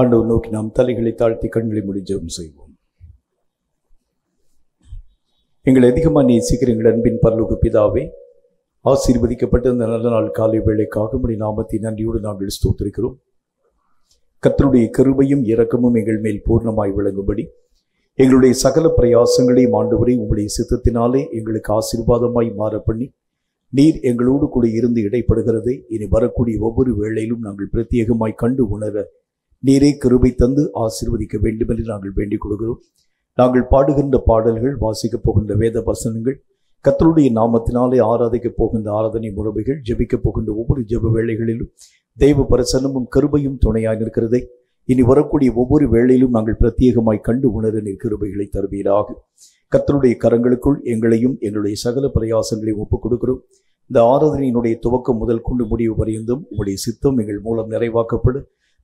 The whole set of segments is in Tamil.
ஆண்டவர் நோக்கி நாம் தலைகளை தாழ்த்தி கண்களை மூடி ஜெபம் செய்வோம். எங்களை அதிகமாக நேசிக்கிற எங்கள் அன்பின் பரலோக பிதாவே, ஆசீர்வதிக்கப்பட்ட இந்த நல்ல நாள் காலை வேளைக்காக உம்முடைய நாமத்தை நன்றியோடு நாங்கள் ஸ்தோத்திரிக்கிறோம். கர்த்தருடைய கிருபையும் இரக்கமும் எங்கள் மேல் பூர்ணமாய் விளங்கும்படி எங்களுடைய சகல பிரயாசங்களையும் ஆண்டவரே உம்முடைய சித்தத்தினாலே எங்களுக்கு ஆசீர்வாதமாய் மாற பண்ணி நீர் எங்களோடு கூட இருந்து இடைப்படுகிறதை இனி வரக்கூடிய ஒவ்வொரு வேளையிலும் நாங்கள் பிரத்யேகமாய் கண்டு உணர நீரே கிருபை தந்து ஆசீர்வதிக்க வேண்டும் என்று நாங்கள் வேண்டிக் கொள்கிறோம். நாங்கள் பாடுகின்ற பாடல்கள், வாசிக்கப் போகின்ற வேத வசனங்கள், கர்த்தருடைய நாமத்தினாலே ஆராதிக்கப் போகின்ற ஆராதனை முறைகள், ஜெபிக்கப் போகின்ற ஒவ்வொரு ஜெப வேளைகளிலும் தெய்வ பிரசன்னமும் கிருபையும் துணையாக இருக்கிறதை இனி வரக்கூடிய ஒவ்வொரு வேளையிலும் நாங்கள் பிரத்யேகமாய் கண்டு உணர நீர் கிருபைகளை தருவீராக. கர்த்தருடைய கரங்களுக்குள் எங்களையும் எங்களுடைய சகல பிரயாசங்களையும் ஒப்புக் கொடுக்கிறோம். இந்த ஆராதனையினுடைய துவக்கம் முதல் கொண்டு முடிவு வரைந்தும் உங்களுடைய சித்தம் எங்கள் மூலம் நிறைவாக்கப்பட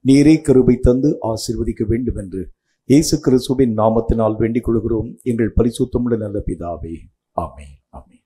நீரே கிருபை தந்து ஆசீர்வதிக்க வேண்டும் என்று இயேசு கிறிஸ்துவின் நாமத்தினால் வேண்டிக் கொள்கிறோம் எங்கள் பரிசுத்தமுள்ள நல்ல பிதாவே, ஆமென், ஆமென்.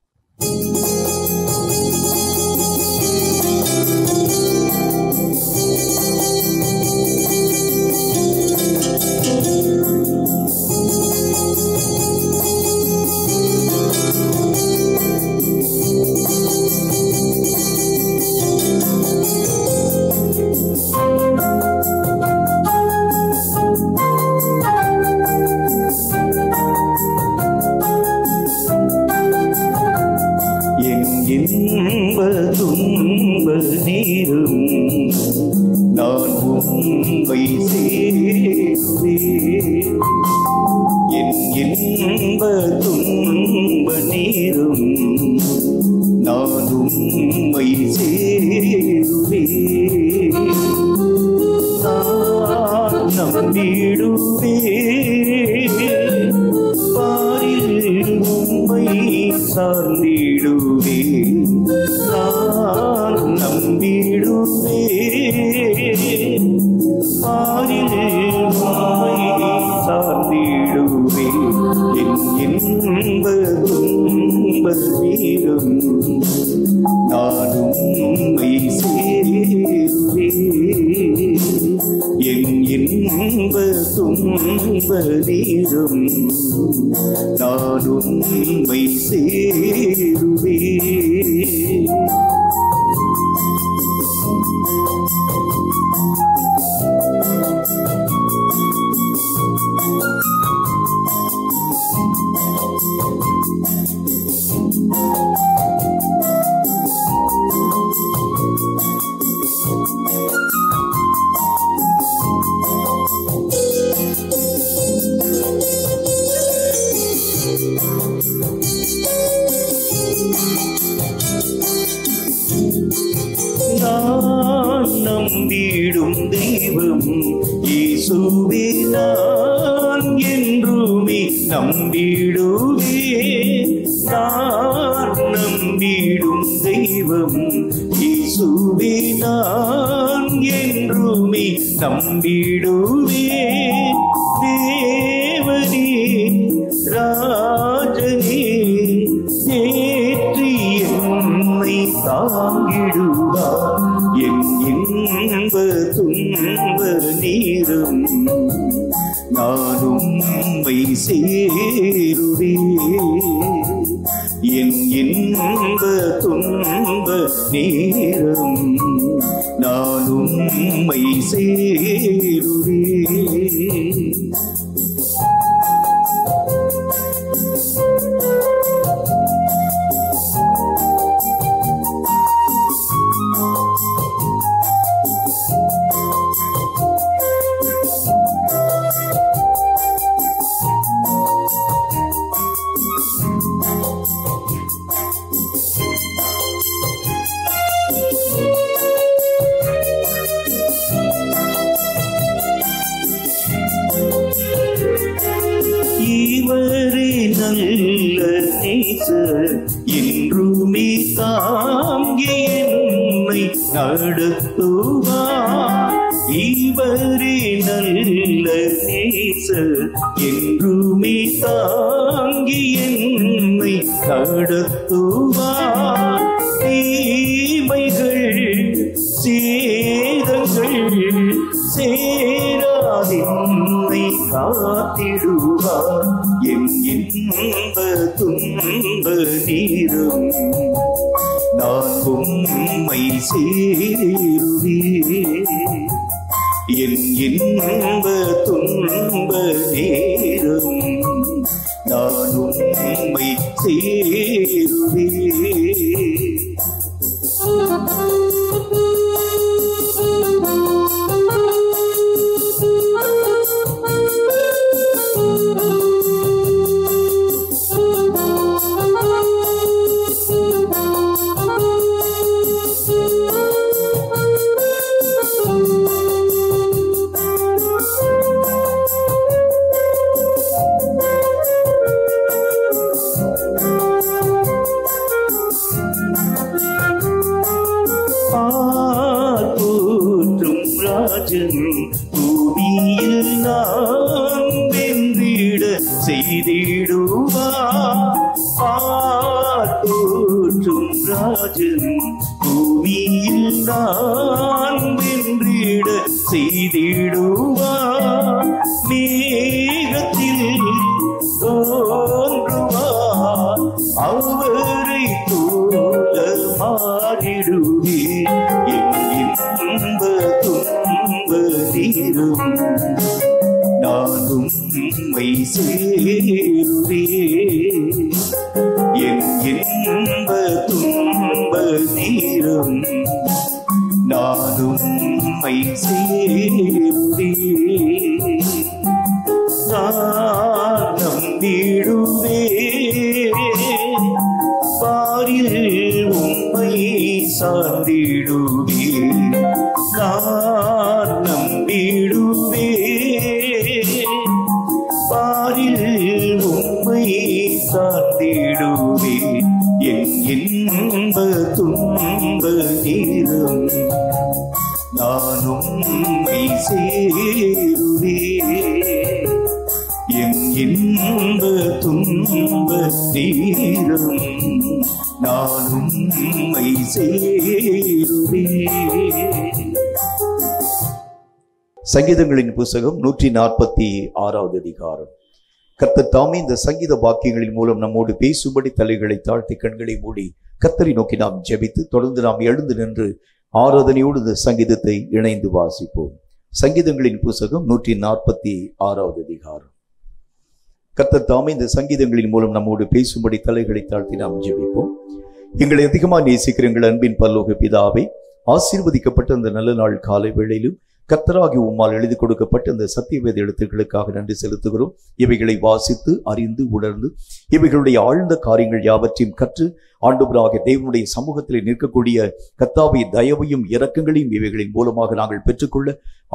துன்ப நீரும் நான் உம்மை சேருவேன். என் இன்ப துன்ப நீரும் நான் உம்மை சேருவேன். நான் நம்பிடுவேன், பாரில் உம்மை சார்ந்திடுவேன். நான் நம்பிடுவேன், பாரில் உம்மை சார்ந்திடுவேன். என் இன்ப துன்ப நீரும் நான் உம்மை சேருவேன். என் இன்ப துன்ப நீரும் நான் உம்மை சேருவேன். நான் நம்பிடும் தெய்வம் இயேசுவே, நான் என்றுமே நம்பிடுவேன். நான் நம்பிடும் தெய்வம் இயேசுவே, நான் என்றுமே நம்பிடுவேன். தேவனே ராஜனே தேற்றி என்னை தாங்கிடுவார். என் இன்ப துன்ப நீரும் நான் உம்மை சேருவேன். என் இன்ப துன்ப நீரும் நான் உம்மை சேருவேன். இவரே நல்ல நேசர், என்றுமே தாங்கி என்னை நடத்துவார். இவரே நல்ல நேசர், என்றுமே தாங்கி என்னை நடத்துவார். தீமைகள் சே சேராதின்மை காத்திடுவார் என் இன்ப துன்ப நீரும் நான் உம்மை சேருவேன் என் இன்ப துன்ப நேரும் நான் உம்மை சேருவேன். பூமியில் நான் வென்றிட செய்திடுவார் தோற்றும் ராஜன் பூமியில் நான் வென்றிட செய்திடுவார் மேகத்தில் தோன்றுவார் அவரை தோல மாறிடுவேன் இன்ப துன்ப தீரும் நானும் உம்மை சேருவேன் என் இன்ப துன்ப தீரும் நானும் உம்மை சேருவேன். நான் நம்பிடுவேன் பாரில் உம்மை சார்ந்திடுவேன் நான் நம்பிடுவேன் பாரில் உம்மை சார்ந்திடுவேன் என் இன்ப துன்ப நேரம் நானும் உம்மை சேருவேன் என் இன்ப துன்ப நேரம் நானும் உம்மை சேருவேன். சங்கீதங்களின் புத்தகம் 146 அதிகாரம். கர்த்தர் தாமே இந்த சங்கீத வாக்கியங்களின் மூலம் நம்மோடு பேசும்படி தலைகளை தாழ்த்தி கண்களை மூடி கர்த்தரை நோக்கி நாம் ஜெபித்து தொடர்ந்து நாம் எழுந்து நின்று ஆராதனையோடு இந்த சங்கீதத்தை இணைந்து வாசிப்போம். சங்கீதங்களின் புத்தகம் 146 அதிகாரம். கர்த்தர் தாமே இந்த சங்கீதங்களின் மூலம் நம்மோடு பேசும்படி தலைகளை தாழ்த்தி நாம் ஜெபிப்போம். எங்களை அதிகமாக நேசிக்கிற எங்கள் அன்பின் பரலோக பிதாவே, ஆசீர்வதிக்கப்பட்ட அந்த நல்ல நாள் காலை வேளையிலும் கர்த்தராகி உம்மால் எழுதி கொடுக்கப்பட்ட இந்த சத்தியவேத எழுத்துக்களுக்காக நன்றி செலுத்துகிறோம். இவைகளை வாசித்து அறிந்து உணர்ந்து இவைகளுடைய ஆழ்ந்த காரியங்கள் யாவற்றையும் கற்று ஆண்டவராக தேவனுடைய சமூகத்தில் நிற்கக்கூடிய கர்த்தாவை தயவையும் இரக்கங்களையும் இவைகளின் மூலமாக நாங்கள் பெற்றுக்கொள்ள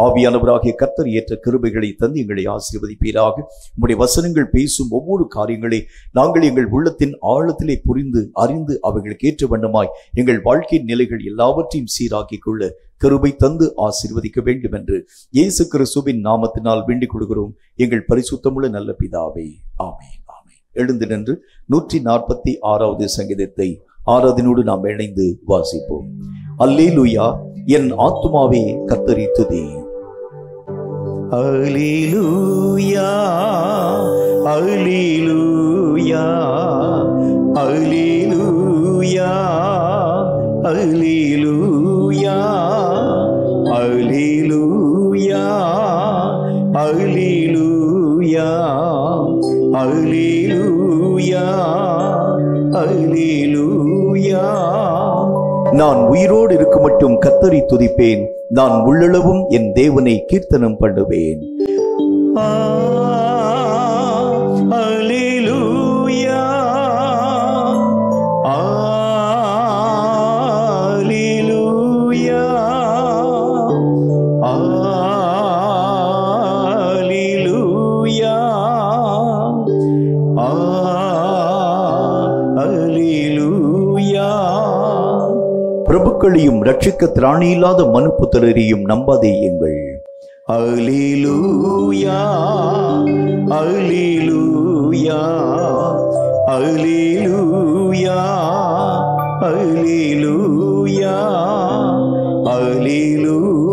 ஆவியானவராகிய கர்த்தர் ஏற்ற கிருபைகளை தந்து எங்களை ஆசீர்வதிப்பீராக. உம்முடைய வசனங்கள் பேசும் ஒவ்வொரு காரியங்களை நாங்கள் எங்கள் உள்ளத்தின் ஆழத்திலே புரிந்து அறிந்து அவைகளுக்கு ஏற்ற வண்ணமாய் எங்கள் வாழ்க்கையின் நிலைகள் எல்லாவற்றையும் சீராக்கிக் கொள்ள கிருபை தந்து ஆசீர்வதிக்க வேண்டும் என்று இயேசு கிறிஸ்துவின் நாமத்தினால் வேண்டிக் கொள்கிறோம் எங்கள் பரிசுத்தமுள்ள நல்ல பிதாவே, ஆமென். எழுந்து நின்று 146 சங்கீதத்தை ஆராதனையோடு நாம் இணைந்து வாசிப்போம். அல்லேலூயா, என் ஆத்துமாவே கர்த்தரை துதி. அல்லேலூயா, அல்லேலூயா, அல்லேலூயா, அல்லேலூயா, அல்லேலூயா, அல்லேலூயா, அல்லேலூயா, அல்லேலூயா. நான் உயிரோடு இருக்க மட்டும் கர்த்தரை துதிப்பேன், நான் உள்ளளவும் என் தேவனை கீர்த்தனம் பண்ணுவேன். அல்லேலூயா, அல்லேலூயா, அல்லேலூயா, அல்லேலூயா. பிரபுக்களையும் ரட்சிக்க திராணி இல்லாத மனுப்புத்திரரையும் நம்பாதேயுங்கள். அல்லேலூயா, அல்லேலூயா, அல்லேலூயா, அல்லேலூயா, அல்லேலூயா.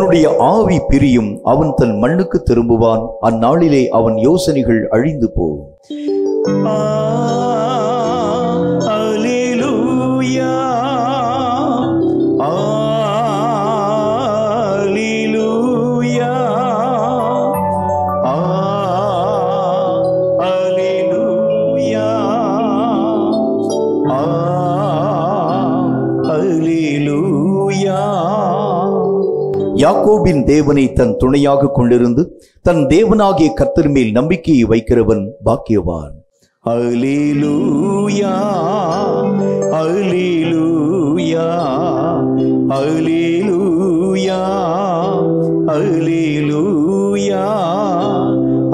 அவனுடைய ஆவி பிரியும், அவன் தன் மண்ணுக்கு திரும்புவான். அந்நாளிலே அவன் யோசனைகள் அழிந்து போகும். யாக்கோபின் தேவனை தன் துணையாக கொண்டிருந்து தன் தேவனாகிய கர்த்தர் மேல் நம்பிக்கையை வைக்கிறவன் பாக்கியவான். அல்லேலூயா, அல்லேலூயா, அல்லேலூயா, அல்லேலூயா,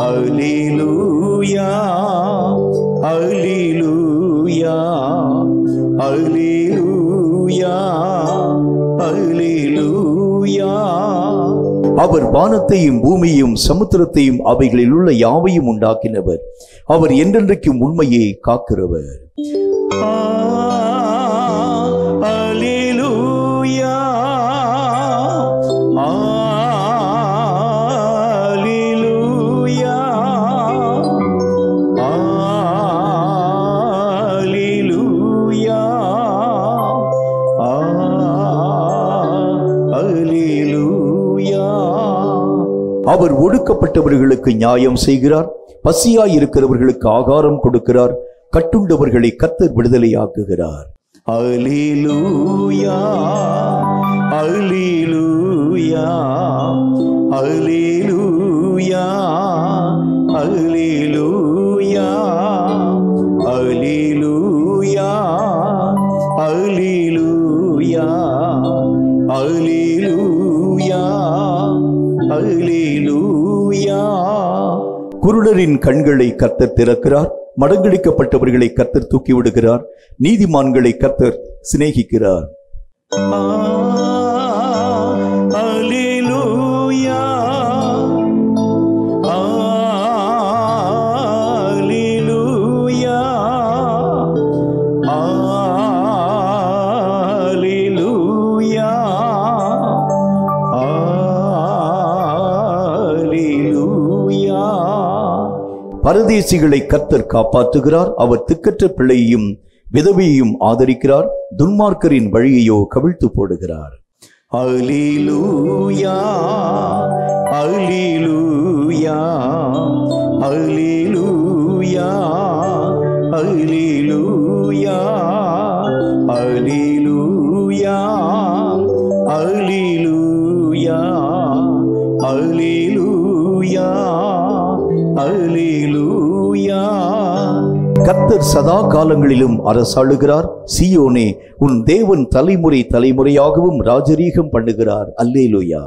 அல்லேலூயா, அல்லேலூயா, அல்லேலூயா, அல்லேலூயா. அவர் வானத்தையும் பூமியையும் சமுத்திரத்தையும் அவைகளில் உள்ள யாவையும் உண்டாக்கினவர். அவர் என்றென்றைக்கும் உண்மையை காக்கிறவர். அல்லேலூயா, அல்லேலூயா, அல்லேலூயா, அல்லேலூயா. அவர் ஒடுக்கப்பட்டவர்களுக்கு நியாயம் செய்கிறார், பசியாயிருக்கிறவர்களுக்கு ஆகாரம் கொடுக்கிறார், கட்டுண்டவர்களை கர்த்தர் விடுதலையாக்குகிறார். அல்லேலூயா, அல்லேலூயா, அல்லேலூயா, அல்லேலூயா, அல்லேலூயா, அல்லேலூயா, அல்லேலூயா, அல்லேலூயா. குருடரின் கண்களை கர்த்தர் திறக்கிறார், மடங்கடிக்கப்பட்டவர்களை கர்த்தர் தூக்கி விடுகிறார், நீதிமான்களை கர்த்தர் சிநேகிக்கிறார். அல்லேலூயா, அல்லேலூயா, அல்லேலூயா, அல்லேலூயா. பரதேசிகளை கர்த்தர் காப்பாற்றுகிறார், அவர் திக்கற்ற பிள்ளையையும் விதவையையும் ஆதரிக்கிறார், துன்மார்க்கரின் வழியையோ கவிழ்த்து போடுகிறார். அல்லேலூயா, அல்லேலூயா, அல்லேலூயா, அல்லேலூயா, அல்லேலூயா, அல்லேலூயா, அல்லேலூயா, அல்லேலூயா. கர்த்தர் சதா காலங்களிலும் அரசாளுகிறார். சீயோனே, உன் தேவன் தலைமுறை தலைமுறையாகவும் ராஜரீகம் பண்ணுகிறார். அல்லேலூயா,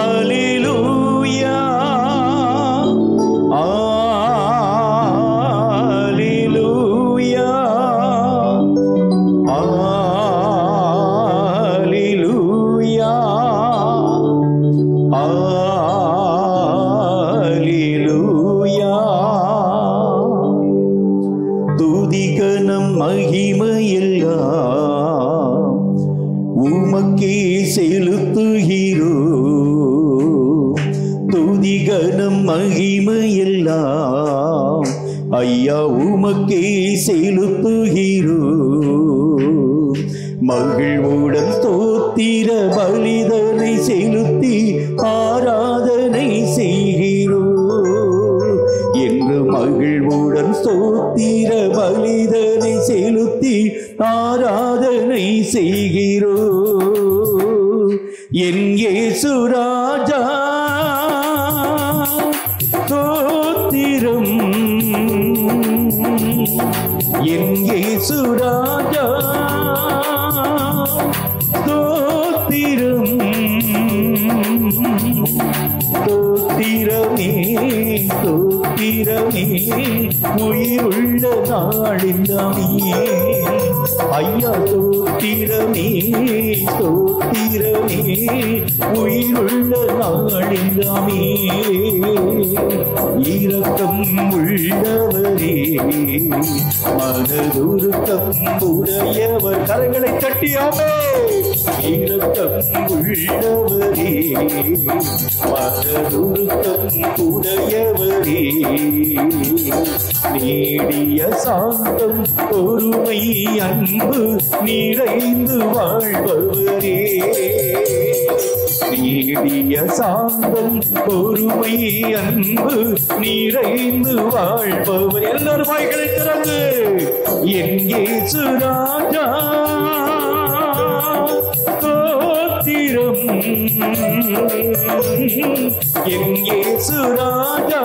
அல்லேலூயா, அல்லேலூயா, அல்லேலூயா, அல்லேலூயா. துதிகனம் மகிமையெல்லாம் உமக்கே செலுத்துகிறோ. துதிகனம் மகிமையெல்லாம் ஐயா உமக்கே செலுத்துகிறோ. மகிழ்வுடன் ஸ்தோத்திர பலிதனை செலுத்தி ஆராதனை செய்கிறோ. என்று மகிழ்வுடன் ஸ்தோத்திர பலிதனை செலுத்தி ஆராதனை செய்கிறோ. என் இயேசு ராஜா ஸ்தோத்திரம். என் இயேசு ராஜா ஸ்தோத்திரம். ஸ்தோத்திர ஸ்தோத்திரமே ஸ்தோத்திரமே உயிருள்ள நாளெல்லாமே ஐயா ஸ்தோத்திரமே ஸ்தோத்திரமே உயிருள்ள நாளெல்லாமே இரக்கம் உள்ளவரே மனதுருக்கம் உடையவர் கரங்களை தட்டியாமே இரக்கம் உள்ளவரே மனதுருக்கம் உடையவரே நீடிய சாந்தம் பொறுமை அன்பு நிறைந்து வாழ்பவரே நீடிய சாந்தம் பொறுமை அன்பு நிறைந்து வாழ்பவர் எல்லாரும் வாய்களை திறந்து என் இயேசு ராஜா ஸ்தோத்திரம் என் இயேசு ராஜா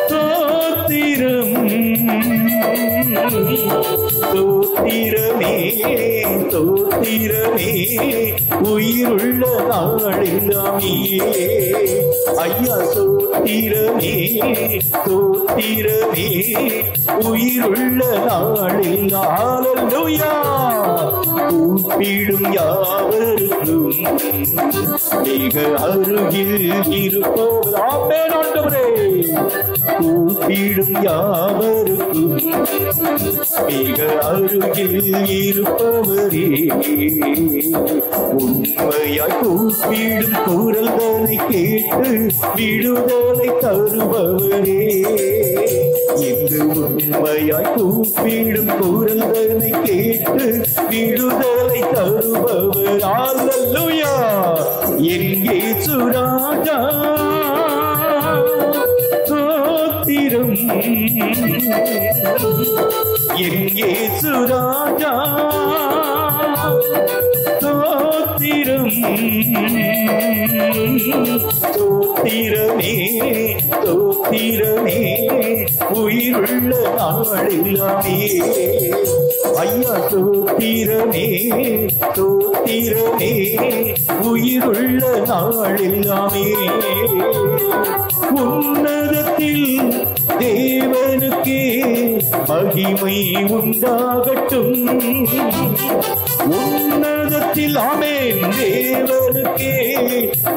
ஸ்தோத்திரம் ஸ்தோத்திரமே ஸ்தோத்திரமே உயிருள்ள நாளெல்லாமே ஐயா ஸ்தோத்திரமே ஸ்தோத்திரமே உயிருள்ள நாளெல்லாம் ஹல்லேலூயா கூப்பிடும் யாவருக்கும் மிக அருகில் இருப்பவர் ஆமென் ஆண்டவரே கூப்பிடும் யாவருக்கும் மிக அருகில் இருப்பவரே உண்மையாய் கூப்பிடும் குரல்களை கேட்டு விடுதலை தருபவரே இன்று உண்மையாய் கூப்பிடும் குரல்களை கேட்டு விடுதலை தருபவர் ஹல்லேலூயா என் இயேசு ராஜா ஸ்தோத்திரம் என் இயேசு ராஜா ஸ்தோத்திரம் ஸ்தோத்திரமே ஸ்தோத்திரமே உயிருள்ள நாளெல்லாமே ஐயா ஸ்தோத்திரமே ஸ்தோத்திரமே உயிருள்ள நாளெல்லாமே உன்னதத்தில் தேவனுக்கே மகிமை உண்டாகட்டும் உன்னதத்தில் ஆமென் தேவனுக்கே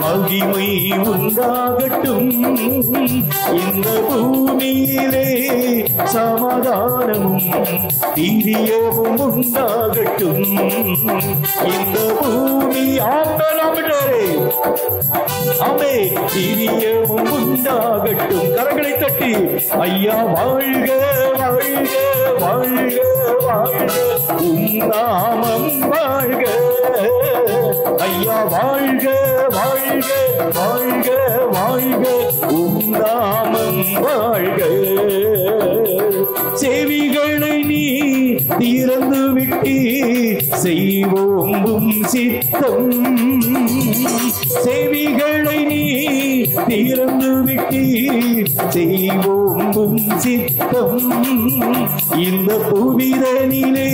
மகிமை உண்டாகட்டும் இந்த பூமியிலே சமாதானமும் நீதியமும் உண்டாகட்டும் இந்த பூமி ஆண்டவரே ஆமே நீதியமும் உண்டாகட்டும் கரங்களை தட்டி ஐயா வாழ்க வாழ்க வாழ்க வாழ்க உம் நாமம் வாழ்க ஐயா வாழ்க வாழ்க வாழ்க வாழ்க உம் நாமம் வாழ்க செவிகளை நீ திறந்து விட்டு செய்வோம் உம் சித்தம் செவிகளை நீ திறந்து விட்டு செய்வோம் உம் சித்தம் இந்த புவிதனிலே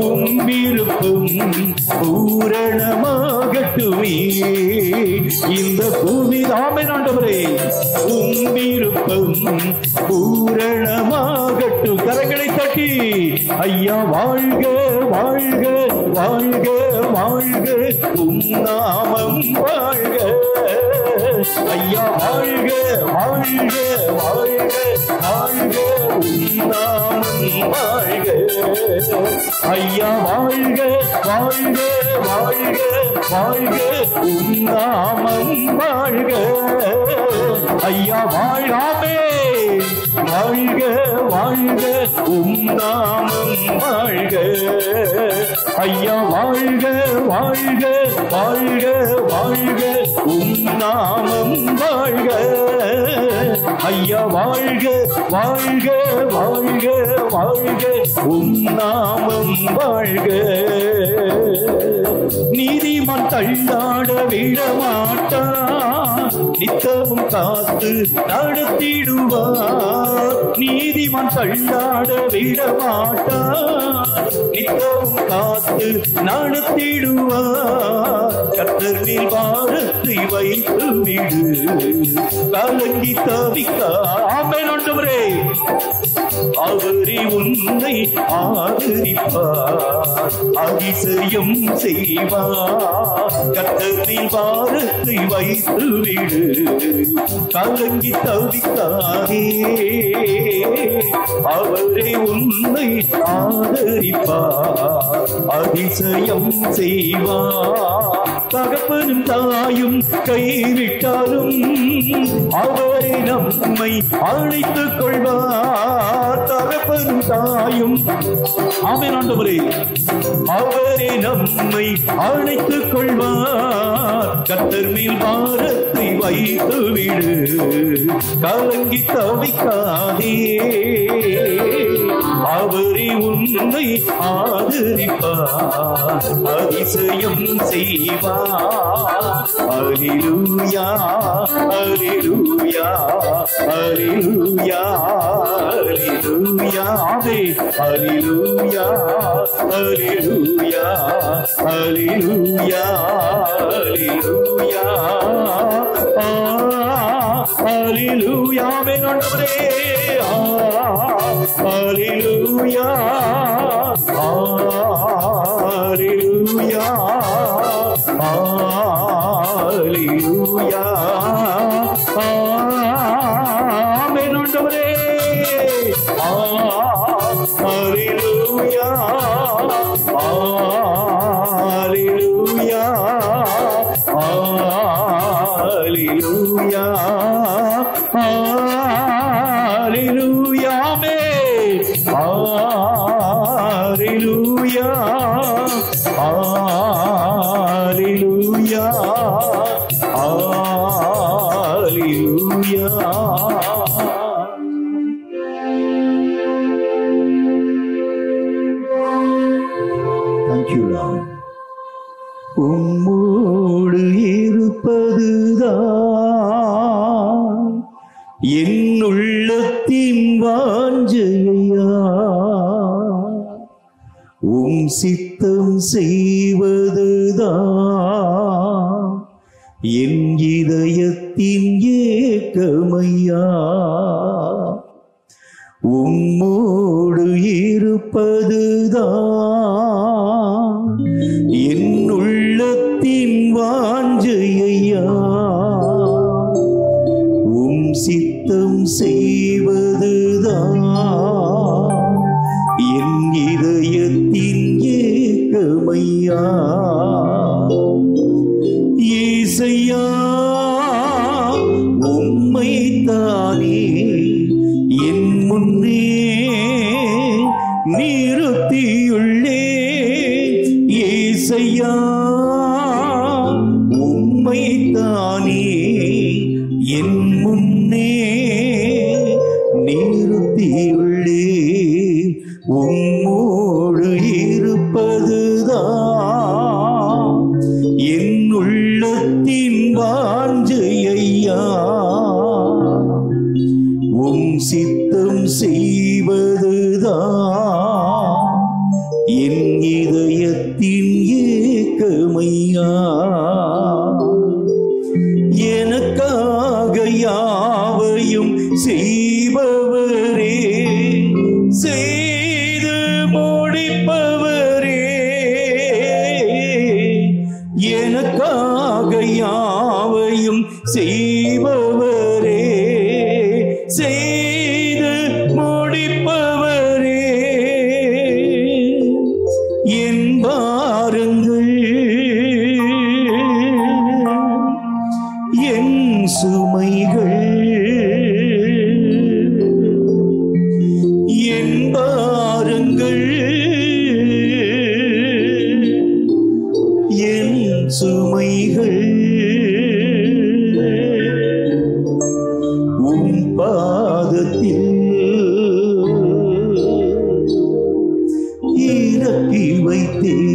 உம் விருப்பம் பூரணமாகட்டுமே இந்த பூமி ஆமென் ஆண்டவரே உம் விருப்பம் பூரணமாகட்டும் கரங்களை தட்டி ஐயா வாழ்க வாழ்க வாழ்க வாழ்க உம் நாமம் வாழ்க ஐயா வாழ்க வாழ்க வாழ்க வாழ்க உம் நாமம் வாழ்க ஐயா வாழ்க வாழ்க வாழ்க வாழ்க உம் நாமம் வாழ்க ஐயா வாழாமே வாழ்க வாழ்க உம் நாமம் வாழ்க ஐயா வாழ்க வாழ்க வாழ்க வாழ்க உம் நாமம் வாழ்க ஐயா வாழ்க வாழ்க வாழ்க வாழ்க உம் நாமம் வாழ்க நீதிமான் தள்ளாட விடமாட்டான் நித்தமும் காத்து நடத்திடுவார் நீதிமான் நீதிமான் தள்ளாட விட மாட்டார், நித்தம் காத்து நடத்திடுவார். கர்த்தர் மேல் பாரத்தை வைத்து விடு, கலங்கி தவிக்காமல் ஆண்டவரே அவரே உன்னை ஆதரிப்பார், அதிசயம் செய்வார். கர்த்தர் மேல் பாரத்தை வைத்து விடு, கலங்கி தவிக்காதே, அவரே உன்னை ஆதரிப்பார், அதிசயம் செய்வார். தகப்பனும் தாயும் கைவிட்டாலும் அவரை நம்மை அழைத்துக் கொள்வார். தகப்பனும் தாயும் ஆமென் ஆண்டவரே அவரே நம்மை அழைத்துக் கொள்வார். கர்த்தர் மேல் பாரத்தை வைத்து விடு, கலங்கி தவிக்காதே, அவரே உன்னை ஆதரிப்பார், அதிசயம் செய்வார். அல்லேலூயா அல்லேலூயா அல்லேலூயா அல்லேலூயா அல்லேலூயா அல்லேலூயா அல்லேலூயா அல்லேலூயா அல்லேலூயா ஆமென் ஆண்டவரே அல்லேலூயா அல்லேலூயா அல்லேலூயா ஆமென் ஆண்டவரே அல்லேலூயா அல்லேலூயா அல்லேலூயா அல்லேலூயா ஆமென் அல்லேலூயா அல்லேலூயா அல்லேலூயா. Thank you, Lord. உம்மோடு இருப்பதுதான் என் உள்ளத்தின் வாஞ்சையா, உம் சித்தம் செய்வதுதான் என் இதயத்தின் ஏக்கமையா. உம்மோடு இருப்பதுதான் என் உள்ளத்தின் வாஞ்சையா, உம் சித்தம் செய்வதுதான் என் இதயத்தின் ஏக்கமையா. ஏசையா உம்மை தானே என் முன்னே நிறுத்தியுள்ளே. ஏசையா உம்மை தானே என் முன்னே நிறுத்தியுள்ளே. உம்மோடு இருப்பதுதான் என் உள்ளத்தின் வாஞ்சையா, உம் சித்தம் செய்வதுதான் என் இதயத்தின் ஏக்கமையா. எனக்காக யாவையும் செய்பவரே, செய்து முடிப்பவரே, எனக்காக யாவையும் செய்பவரே, செய்து முடிப்பவரே. என் பாரங்கள் என் சுமைகள், என் பாரங்கள் என் சுமைகள் உம் பாதத்தில் இறக்கி வைத்தேன்.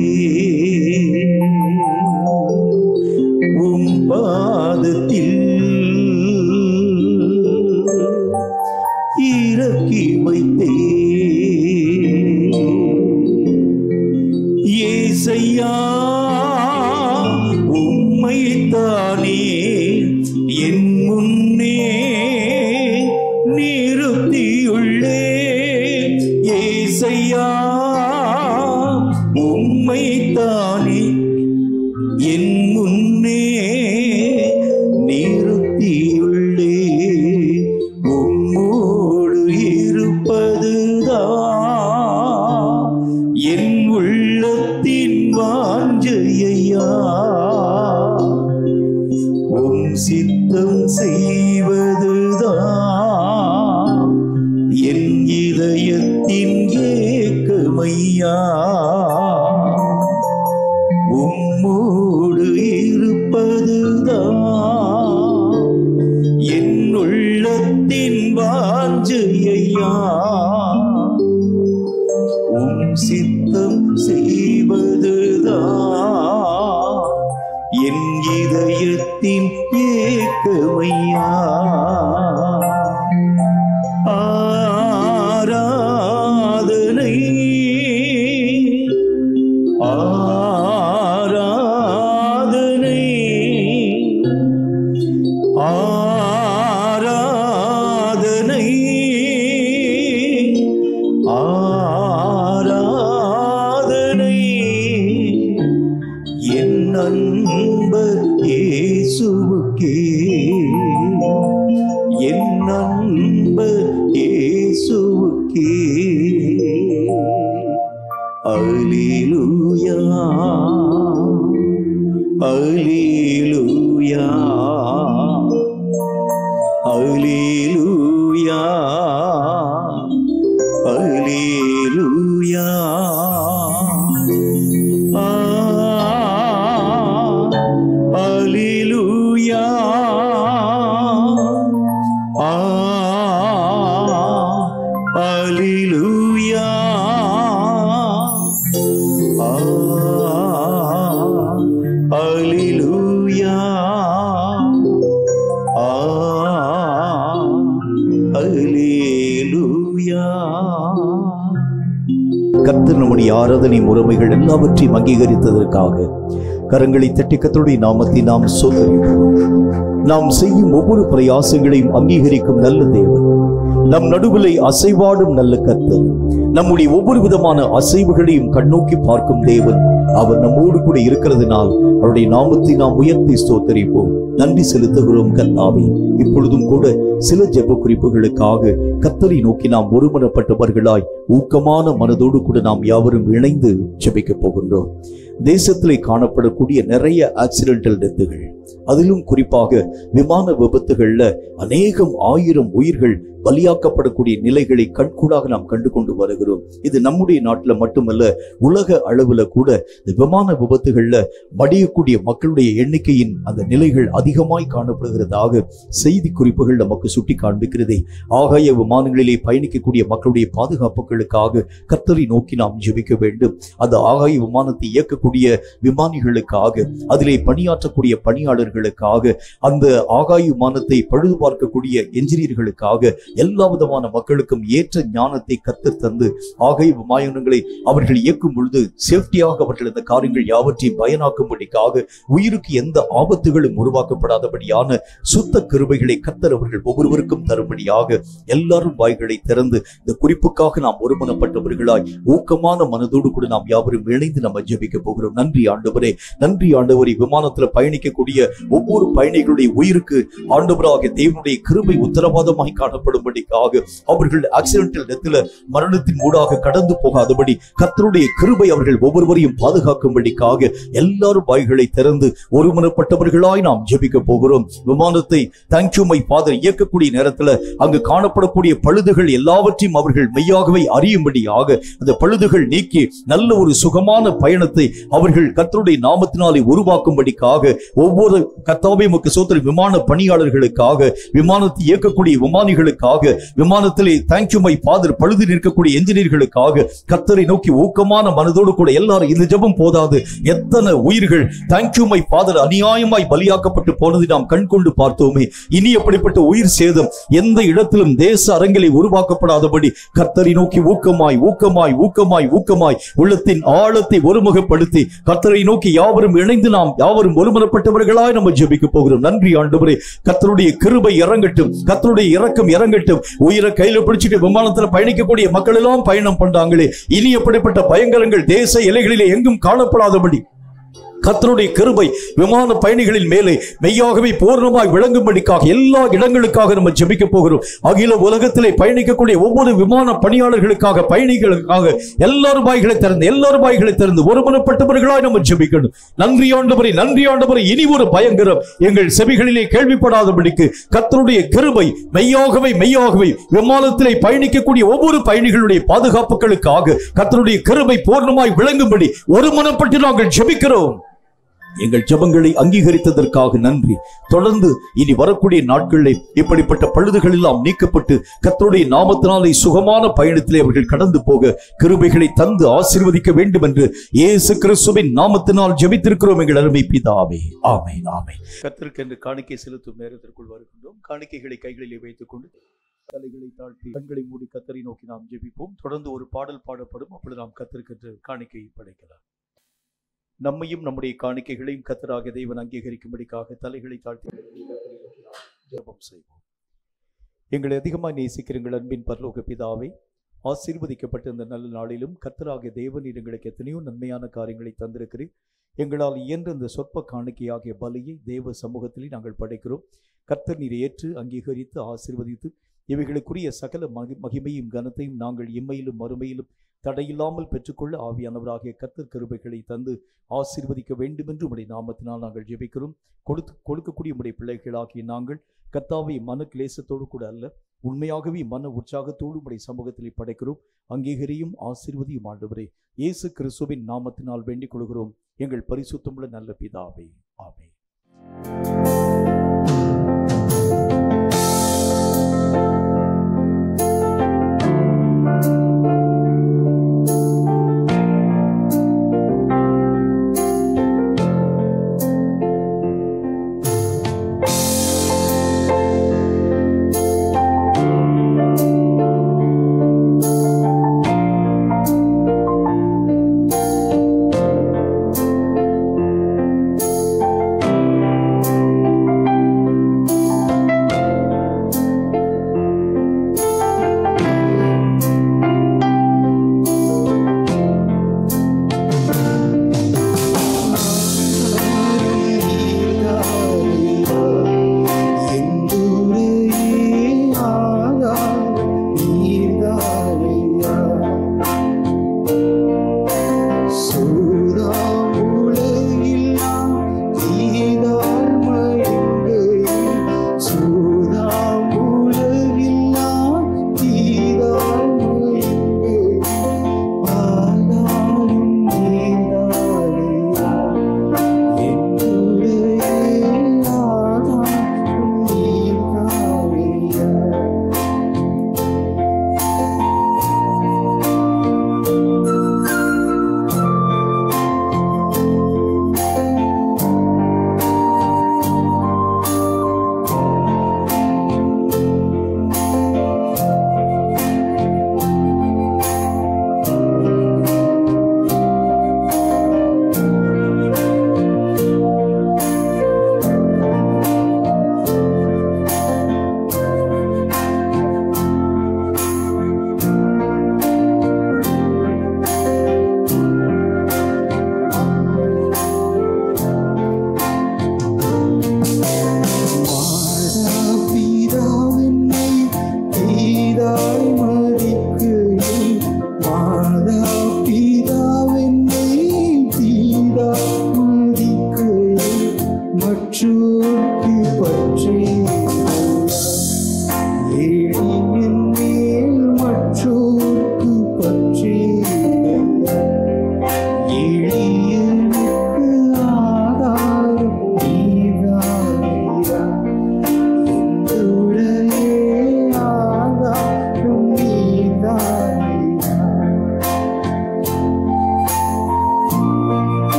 உம் பாதத்தில் சித்தம் செய்வதுதான் என் இதயத்தின் ஏக்கமையா. உம்மோடு இருப்பதுதான் என் உள்ளத்தின் வாஞ்சையா. உம் சித்தம் செய்வதுதான் என் இதயத்தின் ஏக்கமையா. ஆராதனை ஆராதனை ஆராதனை ஆராதனை என் அன்பர் இயேசுவுக்கே, என் அன்பர் இயேசுவுக்கே. அல்லேலூயா அல்லேலூயா அல்லேலூயா அல்லேலூயா. அல்லேலூயா அல்லேலூயா அல்லேலூயா அல்லேலூயா. கர்த்தர் நம்முடைய ஆராதனை முறைமைகள் எல்லாவற்றையும் அங்கீகரித்ததற்காக கரங்களை தட்டி கர்த்தருடைய நாமத்தை நாம் சோதரிப்போம். நாம் செய்யும் ஒவ்வொரு பிரயாசங்களையும் அங்கீகரிக்கும் நல்ல தேவன், நம் நடுவிலே அசைவாடும் நல்ல கர்த்தர், நம்முடைய ஒவ்வொரு விதமான அசைவுகளையும் கண்ணோக்கி பார்க்கும் தேவன். அவர் நம்மோடு கூட இருக்கிறதுனால் அவருடைய நாமத்தை நாம் உயர்த்தி ஸ்தோத்தரிப்போம். நன்றி செலுத்துகிறோம் கர்த்தாவே. இப்பொழுதும் கூட சில ஜெப குறிப்புகளுக்காக கர்த்தரை நோக்கி நாம் ஒருமனப்பட்டவர்களாய் ஊக்கமான மனதோடு கூட நாம் யாவரும் இணைந்து ஜெபிக்க போகின்றோம். தேசத்திலே காணப்படக்கூடிய நிறைய ஆக்சிடென்டல் டெத்துகள், அதிலும் குறிப்பாக விமான விபத்துகள்ல அநேகம் 1000 உயிர்கள் பலியாக்கப்படக்கூடிய நிலைகளை கண்கூடாக நாம் கண்டு கொண்டு வருகிறோம். இது நம்முடைய நாட்டில் மட்டுமல்ல, உலக அளவுல கூட இந்த விமான விபத்துகள்ல மடியக்கூடிய மக்களுடைய எண்ணிக்கையின் அந்த நிலைகள் அதிகமாய் காணப்படுகிறதாக செய்தி குறிப்புகள் நமக்கு சுட்டி காண்பிக்கிறதே. ஆகாய விமானங்களிலே பயணிக்கக்கூடிய மக்களுடைய பாதுகாப்புகளுக்காக கர்த்தரை நோக்கி நாம் ஜெபிக்க வேண்டும். அந்த ஆகாய விமானத்தை இயக்கக்கூடிய விமானிகளுக்காக, அதிலே பணியாற்றக்கூடிய பணியாளர்களுக்காக, அந்த ஆகாய விமானத்தை பழுது பார்க்கக்கூடிய என்ஜினியர்களுக்காக, எல்லா விதமான மக்களுக்கும் ஏற்ற ஞானத்தை கர்த்தர் தந்து ஆகாய விமானங்களை அவர்கள் இயக்கும் பொழுது சேஃப்டியாக அவர்கள் இந்த காரியங்கள் யாவற்றையும் பயனாக்கும்படிக்காக, உயிருக்கு எந்த ஆபத்துகளும் உருவாக்கப்படாதபடியான சுத்த கிருபைகளை கர்த்தர் அவர்கள் ஒவ்வொருவருக்கும் தரும்படியாக எல்லாரும் வாய்களை திறந்து இந்த குறிப்புக்காக நாம் ஒருமனப்பட்டவர்களாய் ஊக்கமான மனதோடு கூட நாம் யாவரும் இணைந்து நம்ம ஜெபிக்க போகிறோம். நன்றி ஆண்டவரே, நன்றி ஆண்டவரே. விமானத்தில் பயணிக்கக்கூடிய ஒவ்வொரு பயணிகளுடைய உயிருக்கு ஆண்டவராக தேவனுடைய கிருபை உத்தரவாதமாய் காணப்படும்படிக்காக, அவர்கள் ஆக்சிடென்டல் டெத்ல மரணத்தின் ஊடாக கடந்து போகாதபடி கர்த்தருடைய கிருபை அவர்கள் ஒவ்வொருவரையும் பாதுகாக்கும்படிக்காக எல்லாரும் வாய்களை திறந்து ஒருமனப்பட்டவர்களாய் நாம் ஜெபிக்க போகிறோம். விமானத்தை தேங்க்யூ மை ஃபாதர் இயக்கக்கூடிய நேரத்தில் அங்கு காணப்படக்கூடிய பழுதுகள் எல்லாவற்றையும் அவர்கள் மெய்யாகவே அறியும்படியாக அந்த பழுதுகள் நீக்கி நல்ல ஒரு சுகமான பயணத்தை அவர்கள் கர்த்தருடைய நாமத்தினாலே உருவாக்கும்படிக்காக ஒவ்வொரு கர்த்தாவே உமக்கு ஸ்தோத்திரம் விமான பணியாளர்களுக்காக, விமானத்தை இயக்கக்கூடிய விமானிகளுக்காக, விமானத்திலே தேங்க்யூ மை ஃபாதர் பழுது நிற்கக்கூடிய என்ஜினியர்களுக்காக கர்த்தரை நோக்கி ஊக்கமான மனதோடு கூட எல்லாரும் இந்த ஜெபம் போதாது. எத்தனை உயிர்கள் தேங்க்யூ மை ஃபாதர் அநியாயமாய் பலியாக்கப்பட்டு போனதை நாம் கண்கொண்டு பார்த்தோமே. இனி அப்படிப்பட்ட உயிர் சேதம் எந்த இடத்திலும் தேச அரங்கிலே உருவாக்கப்படாதபடி கர்த்தரை நோக்கி ஊக்கமாய் ஊக்கமாய் ஊக்கமாய் ஊக்கமாய் உள்ளத்தின் ஆழத்தை ஒருமுகப்படுத்தி கர்த்தரை நோக்கி யாவரும் இணைந்து நாம் யாவரும் ஒருமனப்பட்டவர்களாய் நம்ம ஜெபிக்க போகிறோம். நன்றி ஆண்டவரே, கர்த்தருடைய கிருபை இறங்கட்டும், கர்த்தருடைய இரக்கம் இறங்கட்டும். உயிரை கையில பிடிச்சிட்டு விமானத்தில் பயணிக்கக்கூடிய மக்கள் எல்லாம் பயணம் பண்றாங்களே, இனி எப்படிப்பட்ட பயங்கரங்கள் தேச எல்லைகளிலே எங்கும் காணப்படாதபடி கர்த்தருடைய கிருபை விமான பயணிகளின் மேலே மெய்யாகவே பூர்ணமாய் விளங்கும்படிக்காக எல்லா இடங்களுக்காக நம்ம ஜெபிக்க போகிறோம். அகில உலகத்திலே பயணிக்கக்கூடிய ஒவ்வொரு விமான பணியாளர்களுக்காக, பயணிகளுக்காக எல்லாரும் வாய்களை திறந்து ஒருமனப்பட்டவர்களாய் நம்ம ஜெபிக்கணும். நன்றி ஆண்டவரே, நன்றி ஆண்டவரே. இனி ஒரு பயங்கரம் எங்கள் செவிகளிலே கேள்விப்படாதபடிக்கு கர்த்தருடைய கிருபை மெய்யாகவே விமானத்திலே பயணிக்கக்கூடிய ஒவ்வொரு பயணிகளுடைய பாதுகாப்புகளுக்காக கர்த்தருடைய கிருபை பூர்ணமாய் விளங்கும்படி ஒருமனப்பட்டு நாங்கள் ஜெபிக்கிறோம். எங்கள் ஜெபங்களை அங்கீகரித்ததற்காக நன்றி. தொடர்ந்து இனி வரக்கூடிய நாட்களில் இப்படிப்பட்ட பழுதுகள் எல்லாம் நீக்கப்பட்டு கர்த்தருடைய நாமத்தினாலே சுகமான பயணத்திலே அவர்கள் கடந்து போக கிருபைகளை தந்து ஆசீர்வதிக்க வேண்டும் என்று இயேசு கிறிஸ்துவின் நாமத்தினால் ஜெபித்திருக்கிறோம் எங்கள் அருமை பிதாவே. ஆமென், ஆமென். கர்த்தருக்கு என்று காணிக்கை செலுத்தும் நேரத்திற்குள் வருகின்றோம். காணிக்கைகளை கைகளிலே வைத்துக் கொண்டு தலைகளை தாழ்த்தி கண்களை மூடி கர்த்தரை நோக்கி நாம் ஜெபிப்போம். தொடர்ந்து ஒரு பாடல் பாடப்படும். அப்பொழுது நாம் கர்த்தருக்கு என்று காணிக்கையை படைக்கலாம். நம்மையும் நம்முடைய காணிக்கைகளையும் கர்த்தராகிய தேவன் அங்கீகரிக்கும்படிக்காக தலைகளை தாழ்த்தி ஜெபம் செய்வோம். எங்களை அதிகமாக நேசிக்கிற எங்கள் அன்பின் பரலோக பிதாவே, ஆசீர்வதிக்கப்பட்ட இந்த நல்ல நாளிலும் கர்த்தராகிய தேவன் எங்களுக்கு எத்தனையோ நன்மையான காரியங்களை தந்திருக்கிறேன். எங்களால் இயன்ற இந்த சொற்ப காணிக்கையாகிய பலியை தேவ சமூகத்திலே நாங்கள் படைக்கிறோம். கர்த்தர் நீர் ஏற்று அங்கீகரித்து ஆசீர்வதித்து இவைகளுக்குரிய சகல மகிமையும் கனத்தையும் நாங்கள் இம்மையிலும் மறுமையிலும் தடையில்லாமல் பெற்றுக்கொள்ள ஆவியானவராகிய கர்த்தர் கிருபைகளை தந்து ஆசீர்வதிக்க வேண்டும் என்று உம்முடைய நாமத்தினால் நாங்கள் ஜெபிக்கிறோம். கொடுக்கக்கூடிய உம்முடைய பிள்ளைகளாகிய நாங்கள் கர்த்தாவை மன கிளேசத்தோடு கூட அல்ல, உண்மையாகவே மன உற்சாகத்தோடு உம்முடைய சமூகத்திலே படைக்கிறோம். அங்கீகரியும் ஆசீர்வதியும் ஆண்டவரே, இயேசு கிறிஸ்துவின் நாமத்தினால் வேண்டிக் கொள்கிறோம் எங்கள் பரிசுத்தமுள்ள நல்ல பிதாவே. ஆமென்.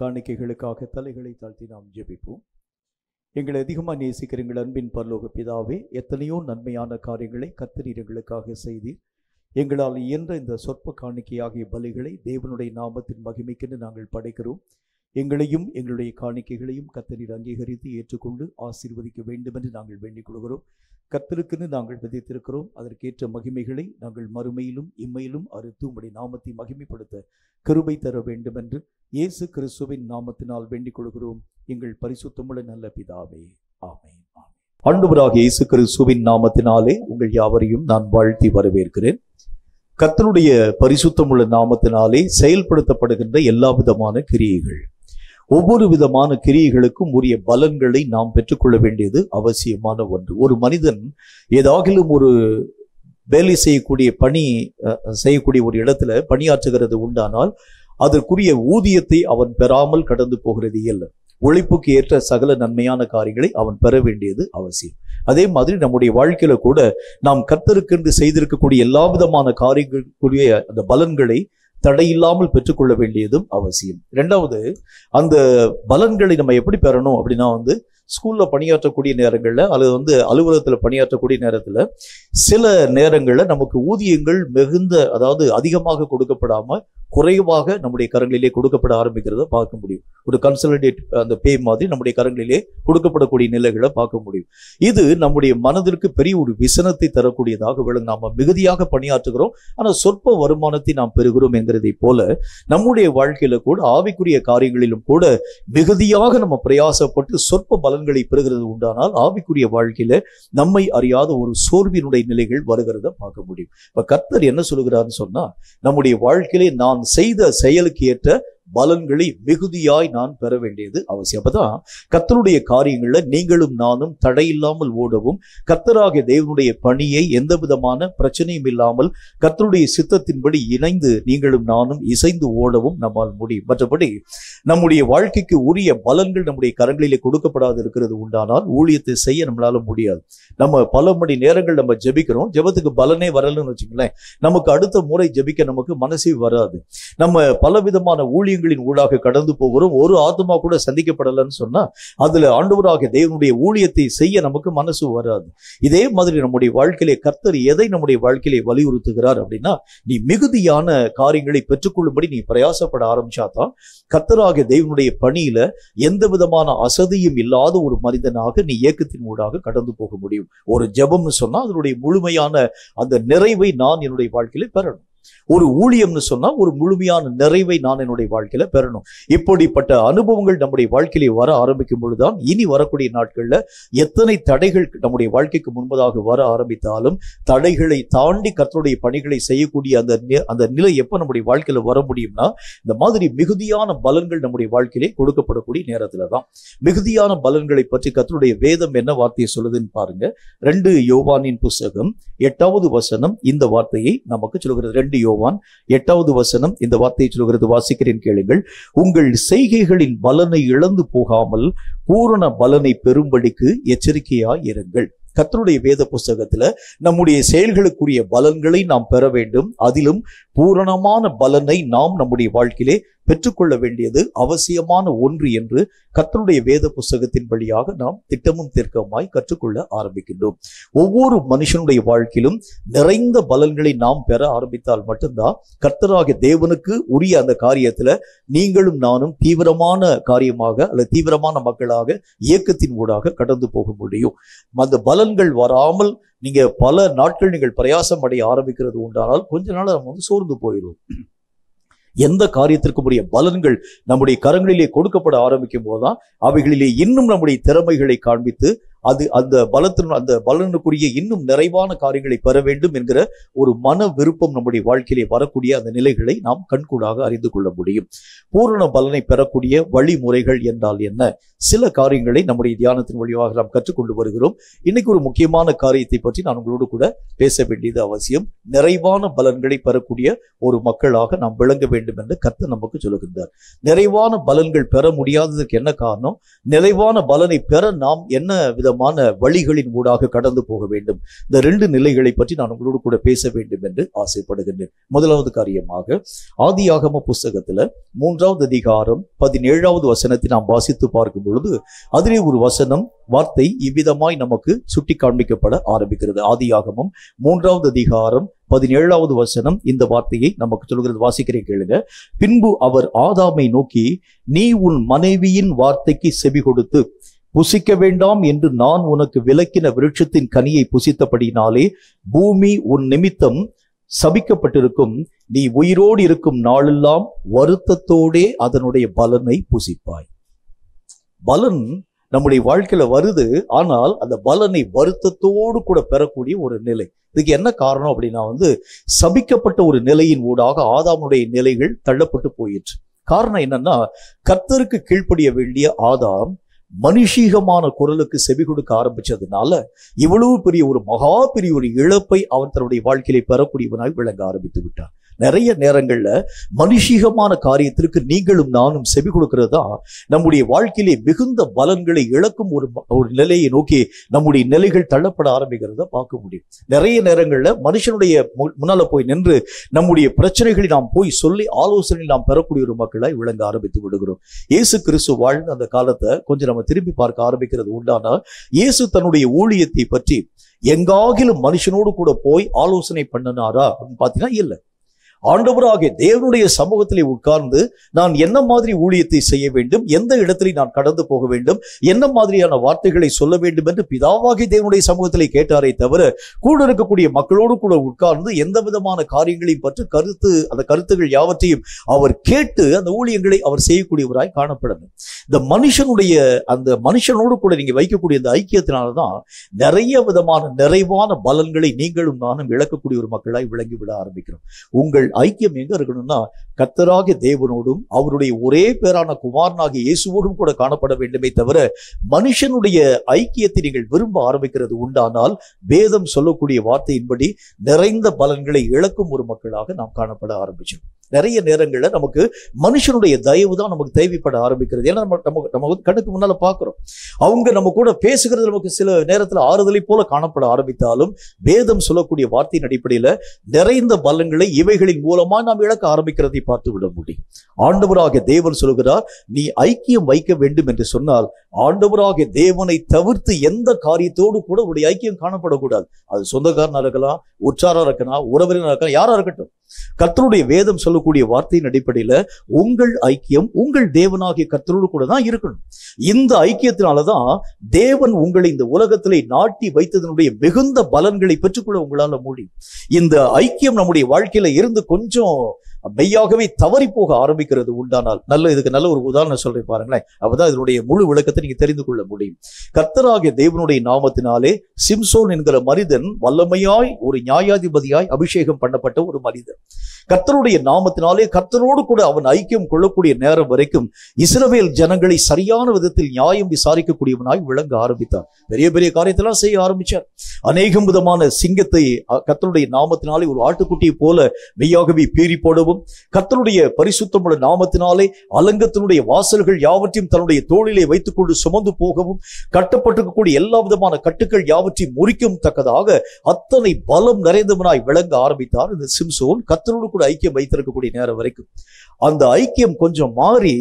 காணிக்கைகளுக்காக தலைகளை தாழ்த்தி நாம் ஜெபிப்போம். எங்களை அதிகமாக நேசிக்கிற எங்கள் அன்பின் பரலோக பிதாவே, எத்தனையோ நன்மையான காரியங்களை கர்த்தர் எங்களுக்காக செய்தீர். எங்களால் இயன்ற இந்த சொற்ப காணிக்கையாகிய பலிகளை தேவனுடைய நாமத்தின் மகிமைக்கென்று நாங்கள் படைக்கிறோம். எங்களையும் எங்களுடைய காணிக்கைகளையும் கர்த்தர் அங்கீகரித்து ஏற்றுக்கொண்டு ஆசீர்வதிக்க வேண்டும் என்று நாங்கள் வேண்டிக் கொள்கிறோம். கர்த்தருக்குன்னு நாங்கள் விதைத்திருக்கிறோம். அதற்கேற்ற மகிமைகளை நாங்கள் மறுமையிலும் இம்மையிலும் அறுத்து உம்முடைய நாமத்தை மகிமைப்படுத்த கிருபை தர வேண்டும் என்று இயேசு கிறிஸ்துவின் நாமத்தினால் வேண்டிக் கொள்கிறோம் எங்கள் பரிசுத்தமுள்ள நல்ல பிதாவே, ஆமென். ஆண்டவராகிய இயேசு கிறிஸ்துவின் நாமத்தினாலே உங்கள் யாவரையும் நான் வாழ்த்தி வரவேற்கிறேன். கர்த்தருடைய பரிசுத்தமுள்ள நாமத்தினாலே செயல்படுத்தப்படுகின்ற எல்லா விதமான கிரியைகள், ஒவ்வொரு விதமான கிரியைகளுக்கும் உரிய பலன்களை நாம் பெற்றுக்கொள்ள வேண்டியது அவசியமான ஒன்று. ஒரு மனிதன் ஏதாகிலும் ஒரு வேலை செய்யக்கூடிய செய்யக்கூடிய ஒரு இடத்துல பணியாற்றுகிறது உண்டானால் அதற்குரிய ஊதியத்தை அவன் பெறாமல் கடந்து போகிறது இல்லை. உழைப்புக்கு ஏற்ற சகல நன்மையான காரியங்களை அவன் பெற வேண்டியது அவசியம். அதே மாதிரி நம்முடைய வாழ்க்கையில கூட நாம் கர்த்தருக்கென்று செய்திருக்கக்கூடிய எல்லா விதமான காரியங்களுக்குரிய அந்த பலன்களை தடையில்லாமல் பெற்றுக்கொள்ள வேண்டியதும் அவசியம். இரண்டாவது, அந்த பலன்களை நம்ம எப்படி பெறணும் அப்படின்னா ஸ்கூல்ல பணியாற்றக்கூடிய நேரங்கள்ல அல்லது அலுவலகத்துல பணியாற்றக்கூடிய நேரத்துல சில நேரங்கள்ல நமக்கு ஊதியங்கள் மிகுந்த, அதாவது அதிகமாக கொடுக்கப்படாம குறைவாக நம்முடைய கரங்களிலே கொடுக்கப்பட ஆரம்பிக்கிறத பார்க்க முடியும். ஒரு கன்சல்டேட் அந்த பே மாதிரி நம்முடைய கரங்களிலே கொடுக்கப்படக்கூடிய நிலைகளை பார்க்க முடியும். இது நம்முடைய மனதிற்கு பெரிய ஒரு விசனத்தை தரக்கூடியதாக விளங்கும். நாம மிகுதியாக பணியாற்றுகிறோம், ஆனால் சொற்ப வருமானத்தை நாம் பெறுகிறோம் என்கிறதை போல நம்முடைய வாழ்க்கையில கூட ஆவிக்குரிய காரியங்களிலும் கூட மிகுதியாக நம்ம பிரயாசப்பட்டு சொற்ப பலன்களை பெறுகிறது உண்டானால் ஆவிக்குரிய வாழ்க்கையில நம்மை அறியாத ஒரு சோர்வினுடைய நிலைகள் வருகிறத பார்க்க முடியும். இப்ப கர்த்தர் என்ன சொல்லுகிறார்னு சொன்னா, நம்முடைய வாழ்க்கையிலே நான் செய்த செயலுக்கு ஏற்ற பலன்களை மிகுதியாய் நான் பெற வேண்டியது அவசியம். அப்பதான் கர்த்தருடைய காரியங்கள்ல நீங்களும் நானும் தடையில்லாமல் ஓடவும், கர்த்தராகிய தேவனுடைய பணியை எந்த விதமான பிரச்சனையும் இல்லாமல் கர்த்தருடைய சித்தத்தின்படி இணைந்து நீங்களும் நானும் இசைந்து ஓடவும் நம்மால் முடியும். மற்றபடி நம்முடைய வாழ்க்கைக்கு உரிய பலன்கள் நம்முடைய கரங்களிலே கொடுக்கப்படாது இருக்கிறது உண்டானால் ஊழியத்தை செய்ய நம்மளால முடியாது. நம்ம பல மணி நேரங்கள் நம்ம ஜெபிக்கிறோம், ஜெபத்துக்கு பலனே வரலன்னு வச்சுங்களேன், நமக்கு அடுத்த முறை ஜெபிக்க நமக்கு மனசே வராது. நம்ம பலவிதமான ஊழியங்களின் ஊடாக கடந்து போகிறோம், ஒரு ஆத்மா கூட சந்திக்கப்படலன்னு சொன்னா அதுல ஆண்டவராகிய தேவனுடைய ஊழியத்தை செய்ய நமக்கு மனசு வராது. இதே மாதிரி நம்முடைய வாழ்க்கையிலே கர்த்தர் எதை நம்முடைய வாழ்க்கையிலே வலியுறுத்துகிறார் அப்படின்னா, நீ மிகுதியான காரியங்களை பெற்றுக்கொள்ளும்படி நீ பிரயாசப்பட ஆரம்பிச்சாதான் கர்த்தராகிய தேவனுடைய பணியில எந்த விதமான அசதியும் இல்லாத ஒரு மனிதனாக நீ இயக்கத்தின் ஊடாக கடந்து போக முடியும். ஒரு ஜெபம்னு சொன்னா அதனுடைய முழுமையான அந்த நிறைவை நான் என்னுடைய வாழ்க்கையில பெறணும். ஒரு ஊழியம்னு சொன்னா ஒரு முழுமையான நிறைவை நான் என்னுடைய வாழ்க்கையில பெறணும். இப்படிப்பட்ட அனுபவங்கள் நம்முடைய வாழ்க்கையிலே வர ஆரம்பிக்கும் பொழுதுதான் இனி வரக்கூடிய நாட்கள்ல எத்தனை தடைகள் நம்முடைய வாழ்க்கைக்கு முன்பதாக வர ஆரம்பித்தாலும் தடைகளை தாண்டி கர்த்தருடைய பணிகளை செய்யக்கூடிய அந்த நிலை எப்ப நம்முடைய வாழ்க்கையில வர முடியும்னா, இந்த மாதிரி மிகுதியான பலன்கள் நம்முடைய வாழ்க்கையிலே கொடுக்கப்படக்கூடிய நேரத்துல தான். மிகுதியான பலன்களை பற்றி கர்த்தருடைய வேதம் என்ன வார்த்தையை சொல்லுதுன்னு பாருங்க. 2 யோவானின் புஸ்தகம் 8வது வசனம் இந்த வார்த்தையை நமக்கு சொல்கிறது. 2 யோவான் 8வது வசனம் இந்த வார்த்தையை சொல்கிறது, வாசிக்கிறேன் கேளுங்கள். உங்கள் செய்கைகளின் பலனை இழந்து போகாமல் பூரண பலனை பெறும்படிக்கு எச்சரிக்கையாய் இருங்கள். கர்த்தருடைய வேத புஸ்தகத்துல நம்முடைய செயல்களுக்குரிய பலன்களை நாம் பெற வேண்டும். அதிலும் பூரணமான பலனை நாம் நம்முடைய வாழ்க்கையிலே பெற்றுக்கொள்ள வேண்டியது அவசியமான ஒன்று என்று கர்த்தருடைய வேத புஸ்தகத்தின் வழியாக நாம் திட்டமும் தீர்க்கமாய் கற்றுக்கொள்ள ஆரம்பிக்கின்றோம். ஒவ்வொரு மனுஷனுடைய வாழ்க்கையிலும் நிறைந்த பலன்களை நாம் பெற ஆரம்பித்தால் மட்டும்தான் கர்த்தராகிய தேவனுக்கு உரிய அந்த காரியத்துல நீங்களும் நானும் தீவிரமான காரியமாக அல்லது தீவிரமான மக்களாக இயக்கத்தின் ஊடாக கடந்து போக முடியும். அந்த பலன்கள் வராமல் நீங்க பல நாட்கள் நீங்கள் பிரயாசம் அடைய ஆரம்பிக்கிறது உண்டானால் கொஞ்ச நாள் நம்ம சோர்ந்து போயிடும். எந்த காரியத்திற்கும் உரிய பலன்கள் நம்முடைய கரங்களிலே கொடுக்கப்பட ஆரம்பிக்கும் போதுதான் அவைகளிலே இன்னும் நம்முடைய திறமைகளை காண்பித்து அந்த பலனுக்குரிய இன்னும் நிறைவான காரியங்களை பெற வேண்டும் என்கிற ஒரு மன விருப்பம் நம்முடைய வாழ்க்கையிலே வரக்கூடிய அந்த நிலைகளை நாம் கண்கூடாக அறிந்து கொள்ள முடியும். பூரண பலனை பெறக்கூடிய வழிமுறைகள் என்றால் என்ன? சில காரியங்களை நம்முடைய தியானத்தின் வழியாக நாம் கற்றுக்கொண்டு வருகிறோம். இன்னைக்கு ஒரு முக்கியமான காரியத்தை பற்றி நான் உங்களோடு கூட பேச வேண்டியது அவசியம். நிறைவான பலன்களை பெறக்கூடிய ஒரு மக்களாக நாம் விளங்க வேண்டும் என்று கர்த்தர் நமக்கு சொல்லுகின்றார். நிறைவான பலன்கள் பெற முடியாததற்கு என்ன காரணம்? நிறைவான பலனை பெற நாம் என்ன விதமான விதமான வழிகளின் ஊடாக கடந்து போக வேண்டும். இந்த 2 நிலைகளை பற்றி நான் உங்களோடு கூட பேச வேண்டும் என்று ஆசைப்படுகின்றேன். முதலாவது காரியமாக ஆதியாகம புஸ்தகத்துல 3வது அதிகாரம் 17வது வசனத்தை நாம் வாசித்து பார்க்கும் பொழுது அதிலே ஒரு வசனம் வார்த்தை இவ்விதமாய் நமக்கு சுட்டி காண்பிக்கப்பட ஆரம்பிக்கிறது. ஆதியாகமம் 3வது அதிகாரம் 17வது வசனம் இந்த வார்த்தையை நமக்கு சொல்கிறது. வாசிக்கிறேன், கேளுங்க. பின்பு அவர் ஆதாமை நோக்கி, நீ உன் மனைவியின் வார்த்தைக்கு செவி கொடுத்து புசிக்க வேண்டாம் என்று நான் உனக்கு விலக்கின விருட்சத்தின் கனியை புசித்தபடினாலே பூமி உன் நிமித்தம் சபிக்கப்பட்டிருக்கும். நீ உயிரோடு இருக்கும் நாளெல்லாம் வருத்தத்தோடே அதனுடைய பலனை புசிப்பாய். பலன் நம்முடைய வாழ்க்கையில வருது, ஆனால் அந்த பலனை வருத்தத்தோடு கூட பெறக்கூடிய ஒரு நிலை. இதுக்கு என்ன காரணம் அப்படின்னா சபிக்கப்பட்ட ஒரு நிலையின் ஊடாக ஆதாமுடைய நிலைகள் தள்ளப்பட்டு போயிற்று. காரணம் என்னன்னா, கர்த்தருக்கு கீழ்ப்படிய வேண்டிய ஆதாம் மனுஷீகமான குரலுக்கு செவி கொடுக்க ஆரம்பிச்சதுனால இவ்வளவு பெரிய ஒரு மகா பெரிய ஒரு இழப்பை அவன் தன்னுடைய வாழ்க்கையிலே பெறக்கூடியவனாய் விளங்க ஆரம்பித்து விட்டான். நிறைய நேரங்கள்ல மனுஷீகமான காரியத்திற்கு நீங்களும் நானும் செவி கொடுக்கிறது தான் நம்முடைய வாழ்க்கையிலே மிகுந்த பலன்களை இழக்கும் ஒரு நிலையை நோக்கி நம்முடைய நிலைகள் தள்ளப்பட ஆரம்பிக்கிறத பார்க்க முடியும். நிறைய நேரங்கள்ல மனுஷனுடைய முன்னால போய் நின்று நம்முடைய பிரச்சனைகளை நாம் போய் சொல்லி ஆலோசனை நாம் பெறக்கூடிய ஒரு மக்களாய் விளங்க ஆரம்பித்து விடுகிறோம். இயேசு கிறிஸ்து வாழ்ந்த அந்த காலத்தை கொஞ்சம் நம்ம திரும்பி பார்க்க ஆரம்பிக்கிறது உண்டானா, இயேசு தன்னுடைய ஊழியத்தை பற்றி எங்காகிலும் மனுஷனோடு கூட போய் ஆலோசனை பண்ணினாரா அப்படின்னு பார்த்தீங்கன்னா இல்லை. ஆண்டவராகிய தேவனுடைய சமூகத்திலே உட்கார்ந்து நான் என்ன மாதிரி ஊழியத்தை செய்ய வேண்டும், எந்த இடத்திலே நான் கடந்து போக வேண்டும், என்ன மாதிரியான வார்த்தைகளை சொல்ல வேண்டும் என்று பிதாவாகிய தேவனுடைய சமூகத்திலே கேட்டாரே தவிர கூட இருக்கக்கூடிய மக்களோடு கூட உட்கார்ந்து எந்த விதமான காரியங்களையும் பற்றி அந்த கருத்துகள் யாவற்றையும் அவர் கேட்டு அந்த ஊழியங்களை அவர் செய்யக்கூடியவராய் காணப்படணும். இந்த மனுஷனோடு கூட நீங்க வைக்கக்கூடிய இந்த ஐக்கியத்தினால்தான் நிறைய விதமான நிறைவான பலன்களை நீங்களும் நானும் இழக்கக்கூடிய ஒரு மக்களாய் விளங்கிவிட ஆரம்பிக்கிறோம். உங்கள் ஐக்கியம் எங்க இருக்கணும்னா, கர்த்தராகிய தேவனோடும் அவருடைய ஒரே பேரான குமாரனாகிய இயேசுவோடும் கூட காணப்பட வேண்டுமே தவிர மனுஷனுடைய ஐக்கியத்தை நீங்கள் விரும்ப ஆரம்பிக்கிறது உண்டானால் வேதம் சொல்லக்கூடிய வார்த்தையின்படி நிறைந்த பலன்களை இழக்கும் ஒரு மக்களாக நாம் காணப்பட ஆரம்பிச்சோம். நிறைய நேரங்கள்ல நமக்கு மனுஷனுடைய தயவு தான் நமக்கு தேவைப்பட ஆரம்பிக்கிறது. ஏன்னா நம்ம கண்ணுக்கு முன்னால பாக்குறோம், அவங்க நம்ம கூட பேசுகிறது நமக்கு சில நேரத்துல ஆறுதலை போல காணப்பட ஆரம்பித்தாலும் வேதம் சொல்லக்கூடிய வார்த்தையின் அடிப்படையில நிறைந்த பலன்களை இவைகளின் மூலமா நாம் இழக்க ஆரம்பிக்கிறதை பார்த்து விட முடியும். ஆண்டவராகிய தேவன் சொல்கிறார், நீ ஐக்கியம் வைக்க வேண்டும் என்று சொன்னால் ஆண்டவராகிய தேவனை தவிர்த்து எந்த காரியத்தோடு கூட உடைய ஐக்கியம் காணப்படக்கூடாது. அது சொந்தக்காரனா இருக்கலாம், உற்றாரா இருக்கலாம், உறவினரா இருக்கலாம், யாரா இருக்கட்டும். கர்த்தருடைய வேதம் சொல்லக்கூடிய வார்த்தையின் அடிப்படையில உங்கள் ஐக்கியம் உங்கள் தேவனாகிய கர்த்தரோடு கூட தான் இருக்கணும். இந்த ஐக்கியத்தினாலதான் தேவன் உங்களை இந்த உலகத்திலே நாட்டி வைத்ததனுடைய மிகுந்த பலன்களை பெற்றுக்கொள்ள உங்களால முடியும். இந்த ஐக்கியம் நம்முடைய வாழ்க்கையில இருந்து கொஞ்சம் மெய்யாகவே தவறி போக ஆரம்பிக்கிறது உண்டானால் இதுக்கு நல்ல ஒரு உதாரணம் சொல்றேன் பாருங்களேன். அப்பதான் இதனுடைய முழு விளக்கத்தை நீங்க தெரிந்து கொள்ள முடியும். கர்த்தராகிய தேவனுடைய நாமத்தினாலே சிம்சோன் என்கிற மனிதன் வல்லமையாய் ஒரு நியாயாதிபதியாய் அபிஷேகம் பண்ணப்பட்ட ஒரு மனிதன். கர்த்தருடைய நாமத்தினாலே கர்த்தரோடு கூட அவன் ஐக்கியம் கொள்ளக்கூடிய நேரம் வரைக்கும் இஸ்ரவேல் ஜனங்களை சரியான விதத்தில் நியாயம் விசாரிக்கக்கூடியவனாய் விளங்க ஆரம்பித்தார். பெரிய பெரிய காரியத்தெல்லாம் செய்ய ஆரம்பிச்சார். அநேகம் விதமான சிங்கத்தை கர்த்தருடைய நாமத்தினாலே ஒரு ஆட்டுக்குட்டியை போல மெய்யாகவே பீறி போடவும், கர்த்தருடைய பரிசுத்தமுள்ள நாமத்தினாலே அலங்கத்தினுடைய வாசல்கள் யாவற்றையும் தன்னுடைய தோளிலே வைத்துக் கொண்டு சுமந்து போகவும், கட்டப்பட்டிருக்கக்கூடிய எல்லா விதமான கட்டுக்கள் யாவற்றையும் முறிக்கும் தக்கதாக அத்தனை பலம் நிறைந்தவனாய் விளங்க ஆரம்பித்தார் இந்த சிம்சோன். கர்த்தரோடு கூட ஐக்கியம் வைத்திருக்கக்கூடிய நேரம் வரைக்கும் அந்த ஐக்கியம் கொஞ்சம் மாறி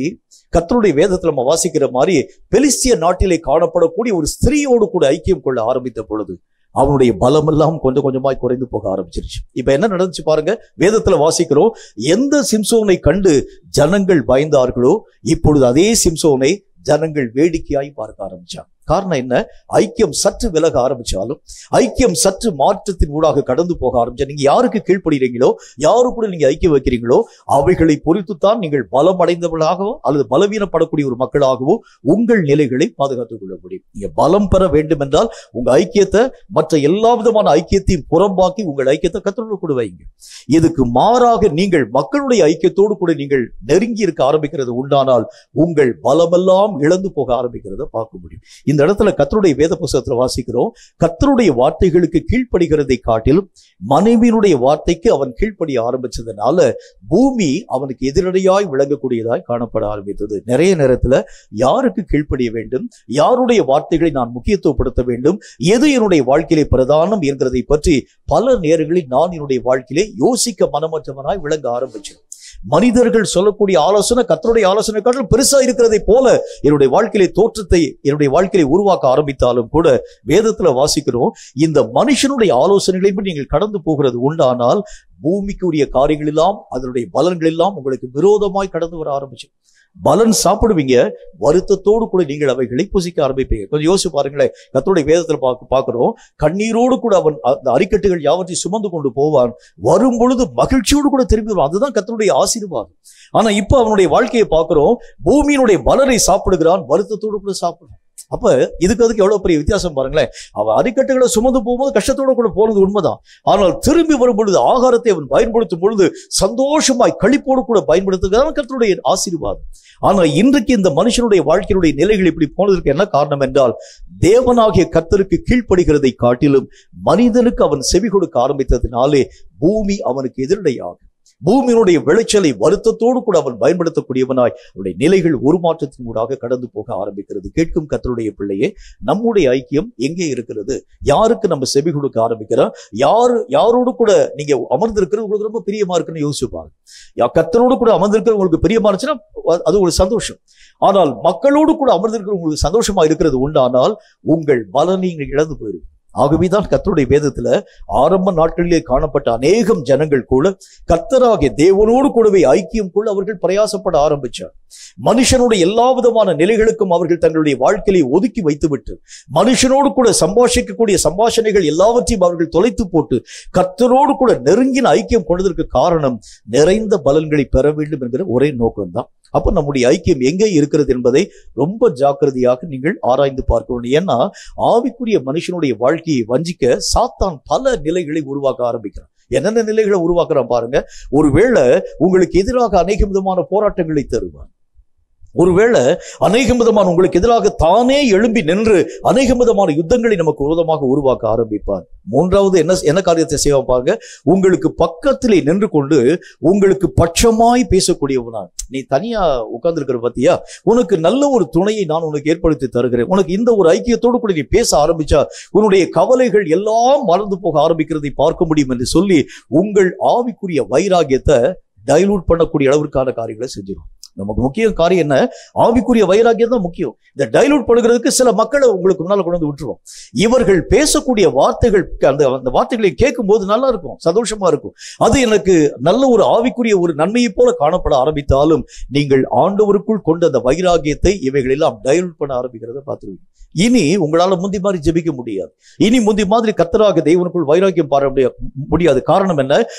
கர்த்தருடைய வேதத்தில் நம்ம வாசிக்கிற மாதிரி பெலிஸ்திய நாட்டிலே காணப்படக்கூடிய ஒரு ஸ்திரீயோடு கூட ஐக்கியம் கொள்ள ஆரம்பித்த பொழுது அவனுடைய பலம் எல்லாம் கொஞ்சம் கொஞ்சமாய் குறைந்து போக ஆரம்பிச்சிருச்சு. இப்ப என்ன நடந்துச்சு பாருங்க. வேதத்துல வாசிக்கிறோம், எந்த சிம்சோனை கண்டு ஜனங்கள் பயந்தார்களோ இப்பொழுது அதே சிம்சோனை ஜனங்கள் வேடிக்கையாய் பார்க்க ஆரம்பிச்சாங்க. காரணம் என்ன? ஐக்கியம் சற்று விலக ஆரம்பிச்சாலும், ஐக்கியம் சற்று மாற்றத்தின் ஊடாக கடந்து போக ஆரம்பிச்சா, நீங்க யாருக்கு கீழ்ப்படுகிறீங்களோ, யாரு கூட நீங்க ஐக்கியம் வைக்கிறீங்களோ அவைகளை பொறுத்துத்தான் நீங்கள் பலம் அடைந்தவர்களாகவோ அல்லது பலவீனப்படக்கூடிய ஒரு மக்களாகவோ உங்கள் நிலைகளை பாதுகாத்துக் கொள்ள முடியும். நீங்க பலம் பெற வேண்டும் என்றால் உங்க ஐக்கியத்தை மற்ற எல்லா விதமான ஐக்கியத்தையும் புறம்பாக்கி உங்கள் ஐக்கியத்தை கர்த்தரோடு கூட வைங்க. இதுக்கு மாறாக நீங்கள் மக்களுடைய ஐக்கியத்தோடு கூட நீங்கள் நெருங்கி இருக்க ஆரம்பிக்கிறது உண்டானால் உங்கள் பலமெல்லாம் இழந்து போக ஆரம்பிக்கிறத பார்க்க முடியும். இந்த இடத்துல கர்த்தருடைய வேத புத்தகத்துல வாசிக்கிறோம், கர்த்தருடைய வார்த்தைகளுக்கு கீழ்ப்படுகிறதை காட்டிலும் மனைவியினுடைய வார்த்தைக்கு அவன் கீழ்ப்படிய ஆரம்பிச்சதுனால பூமி அவனுக்கு எதிரடையாய் விளங்கக்கூடியதாய் காணப்பட ஆரம்பித்தது. நிறைய நேரத்துல யாருக்கு கீழ்ப்படிய வேண்டும், யாருடைய வார்த்தைகளை நான் முக்கியத்துவப்படுத்த வேண்டும், எது என்னுடைய வாழ்க்கையிலே பிரதானம் என்கிறதை பற்றி பல நேரங்களில் நான் என்னுடைய வாழ்க்கையிலே யோசிக்க மனமற்றவனாய் விளங்க ஆரம்பிச்சேன். மனிதர்கள் சொல்லக்கூடிய ஆலோசனை கர்த்தருடைய ஆலோசனை காட்டிலும் பெருசா இருக்கிறதை போல என்னுடைய வாழ்க்கையிலே தோற்றத்தை என்னுடைய வாழ்க்கையிலே உருவாக்க ஆரம்பித்தாலும் கூட வேதத்துல வாசிக்கிறோம், இந்த மனுஷனுடைய ஆலோசனைகளை நீங்கள் கடந்து போகிறது உண்டானால் பூமிக்கு உரிய காரியங்கள் எல்லாம் அதனுடைய பலன்கள் எல்லாம் உங்களுக்கு விரோதமாய் கடந்து வர ஆரம்பிச்சு. பலன் சாப்பிடுவீங்க, வருத்தத்தோடு கூட நீங்கள் அவைகளை புசிக்க ஆரம்பிப்பீங்க. கொஞ்சம் யோசிச்சு பாருங்களேன், கர்த்தருடைய வேதத்துல பார்க்கிறோம், கண்ணீரோடு கூட அவன் அந்த அரிக்கட்டுகள் யாவற்றையும் சுமந்து கொண்டு போவான், வரும் பொழுது மகிழ்ச்சியோடு கூட திரும்பி வருவான். அதுதான் கர்த்தருடைய ஆசீர்வாதம். ஆனா இப்ப அவனுடைய வாழ்க்கையை பார்க்கிறோம், பூமியினுடைய பலனை சாப்பிடுகிறான், வருத்தத்தோடு கூட சாப்பிடுறான். அப்ப அதுக்கு எவ்வளவு பெரிய வித்தியாசம் பாருங்களேன். அவன் அரிக்கட்டுகளை சுமந்து போகும்போது கஷ்டத்தோட கூட போனது உண்மைதான். ஆனால் திரும்பி வரும் பொழுது ஆகாரத்தை அவன் பயன்படுத்தும் பொழுது சந்தோஷமாய் களிப்போடு கூட பயன்படுத்துகிறான், கர்த்தருடைய ஆசீர்வாதம். ஆனா இன்றைக்கு இந்த மனுஷனுடைய வாழ்க்கையினுடைய நிலைகள் இப்படி போனதற்கு என்ன காரணம் என்றால், தேவனாகிய கர்த்தருக்கு கீழ்ப்படுகிறதை காட்டிலும் மனிதனுக்கு அவன் செவி கொடுக்க ஆரம்பித்ததினாலே பூமி அவனுக்கு எதிரடையாகும். பூமியினுடைய விளைச்சலை வருத்தத்தோடு கூட அவன் பயன்படுத்தக்கூடியவனாய் அவருடைய நிலைகள் ஒரு மாற்றத்தின் ஊடாக கடந்து போக ஆரம்பிக்கிறது. கேட்கும் கர்த்தருடைய பிள்ளையே, நம்முடைய ஐக்கியம் எங்கே இருக்கிறது? யாருக்கு நம்ம செவி கொடுக்க ஆரம்பிக்கிறோம்? யாரோடு கூட நீங்க அமர்ந்திருக்கிறது உங்களுக்கு ரொம்ப பிரியமா இருக்குன்னு யோசிச்சு பாருங்க. கர்த்தரோடு கூட அமர்ந்திருக்கிறது உங்களுக்கு பிரியமா இருந்துச்சுன்னா அது ஒரு சந்தோஷம். ஆனால் மக்களோடு கூட அமர்ந்திருக்கிறது உங்களுக்கு சந்தோஷமா இருக்கிறது உண்டானால் உங்கள் பலனை நீங்கள் இழந்து போயிருங்க. ஆகவேதான் கர்த்தருடைய வேதத்துல ஆரம்ப நாட்களிலே காணப்பட்ட அநேகம் ஜனங்கள் கூட கர்த்தராகிய தேவனோடு கூடவே ஐக்கியம் கொள்ள அவர்கள் பிரயாசப்பட ஆரம்பிச்சார். மனுஷனுடைய எல்லா விதமான நிலைகளுக்கும் அவர்கள் தங்களுடைய வாழ்க்கையை ஒதுக்கி வைத்துவிட்டு மனுஷனோடு கூட சம்பாஷிக்கக்கூடிய சம்பாஷணைகள் எல்லாவற்றையும் அவர்கள் தொலைத்து போட்டு கர்த்தரோடு கூட நெருங்கின ஐக்கியம் கொண்டதற்கு காரணம் நிறைந்த பலன்களை பெற வேண்டும் என்கிற ஒரே நோக்கம்தான். அப்ப நம்முடைய ஐக்கியம் எங்கே இருக்கிறது என்பதை ரொம்ப ஜாக்கிரதையாக நீங்கள் ஆராய்ந்து பார்க்க வேண்டும். ஏன்னா ஆவிக்குரிய மனுஷனுடைய வாழ்க்கையை வஞ்சிக்க சாத்தான் பல நிலைகளை உருவாக்க ஆரம்பிக்கிறான். என்னென்ன நிலைகளை உருவாக்குறான் பாருங்க. ஒருவேளை உங்களுக்கு எதிராக அநேக விதமான போராட்டங்களை தருவான். ஒருவேளை அநேகம் விதமான உங்களுக்கு எதிராக தானே எழும்பி நின்று அநேகம் விதமான யுத்தங்களை நமக்கு விரோதமாக உருவாக்க ஆரம்பிப்பார். மூன்றாவது என்ன காரியத்தை செய்வான் பாருங்க, உங்களுக்கு பக்கத்திலே நின்று கொண்டு உங்களுக்கு பட்சமாய் பேசக்கூடியவனா. நீ தனியா உட்கார்ந்து இருக்கிற பத்தியா, உனக்கு நல்ல ஒரு துணையை நான் உனக்கு ஏற்படுத்தி தருகிறேன். உனக்கு இந்த ஒரு ஐக்கியத்தோடு கூட நீ பேச ஆரம்பிச்சா உன்னுடைய கவலைகள் எல்லாம் மறந்து போக ஆரம்பிக்கிறதை பார்க்க முடியும் என்று சொல்லி உங்கள் ஆவிக்குரிய வைராகியத்தை டைலூட் பண்ணக்கூடிய அளவிற்கான காரியங்களை செஞ்சிடும். நமக்கு முக்கிய காரியம் என்ன? ஆவிக்குரிய வைராகியம் தான் முக்கியம். இந்த டைலூட் பண்ணுகிறதுக்கு சில மக்களை உங்களுக்கு முன்னால கொண்டு வந்து விட்டுருவோம். இவர்கள் பேசக்கூடிய வார்த்தைகள் அந்த வார்த்தைகளை கேட்கும் போது நல்லா இருக்கும், சந்தோஷமா இருக்கும். அது எனக்கு நல்ல ஒரு ஆவிக்குரிய ஒரு நன்மையை போல காணப்பட ஆரம்பித்தாலும் நீங்கள் ஆண்டவருக்குள் கொண்ட அந்த வைராகியத்தை இவைகள் எல்லாம் டைலூட் பண்ண ஆரம்பிக்கிறத பார்த்துருவீங்க. இனி உங்களால முந்தி மாதிரி ஜெபிக்க முடியாது. இனி முந்தி மாதிரி கர்த்தராக தேவனுக்குள் வைராக்கியம் பார முடியாது. காரணம் என்ன?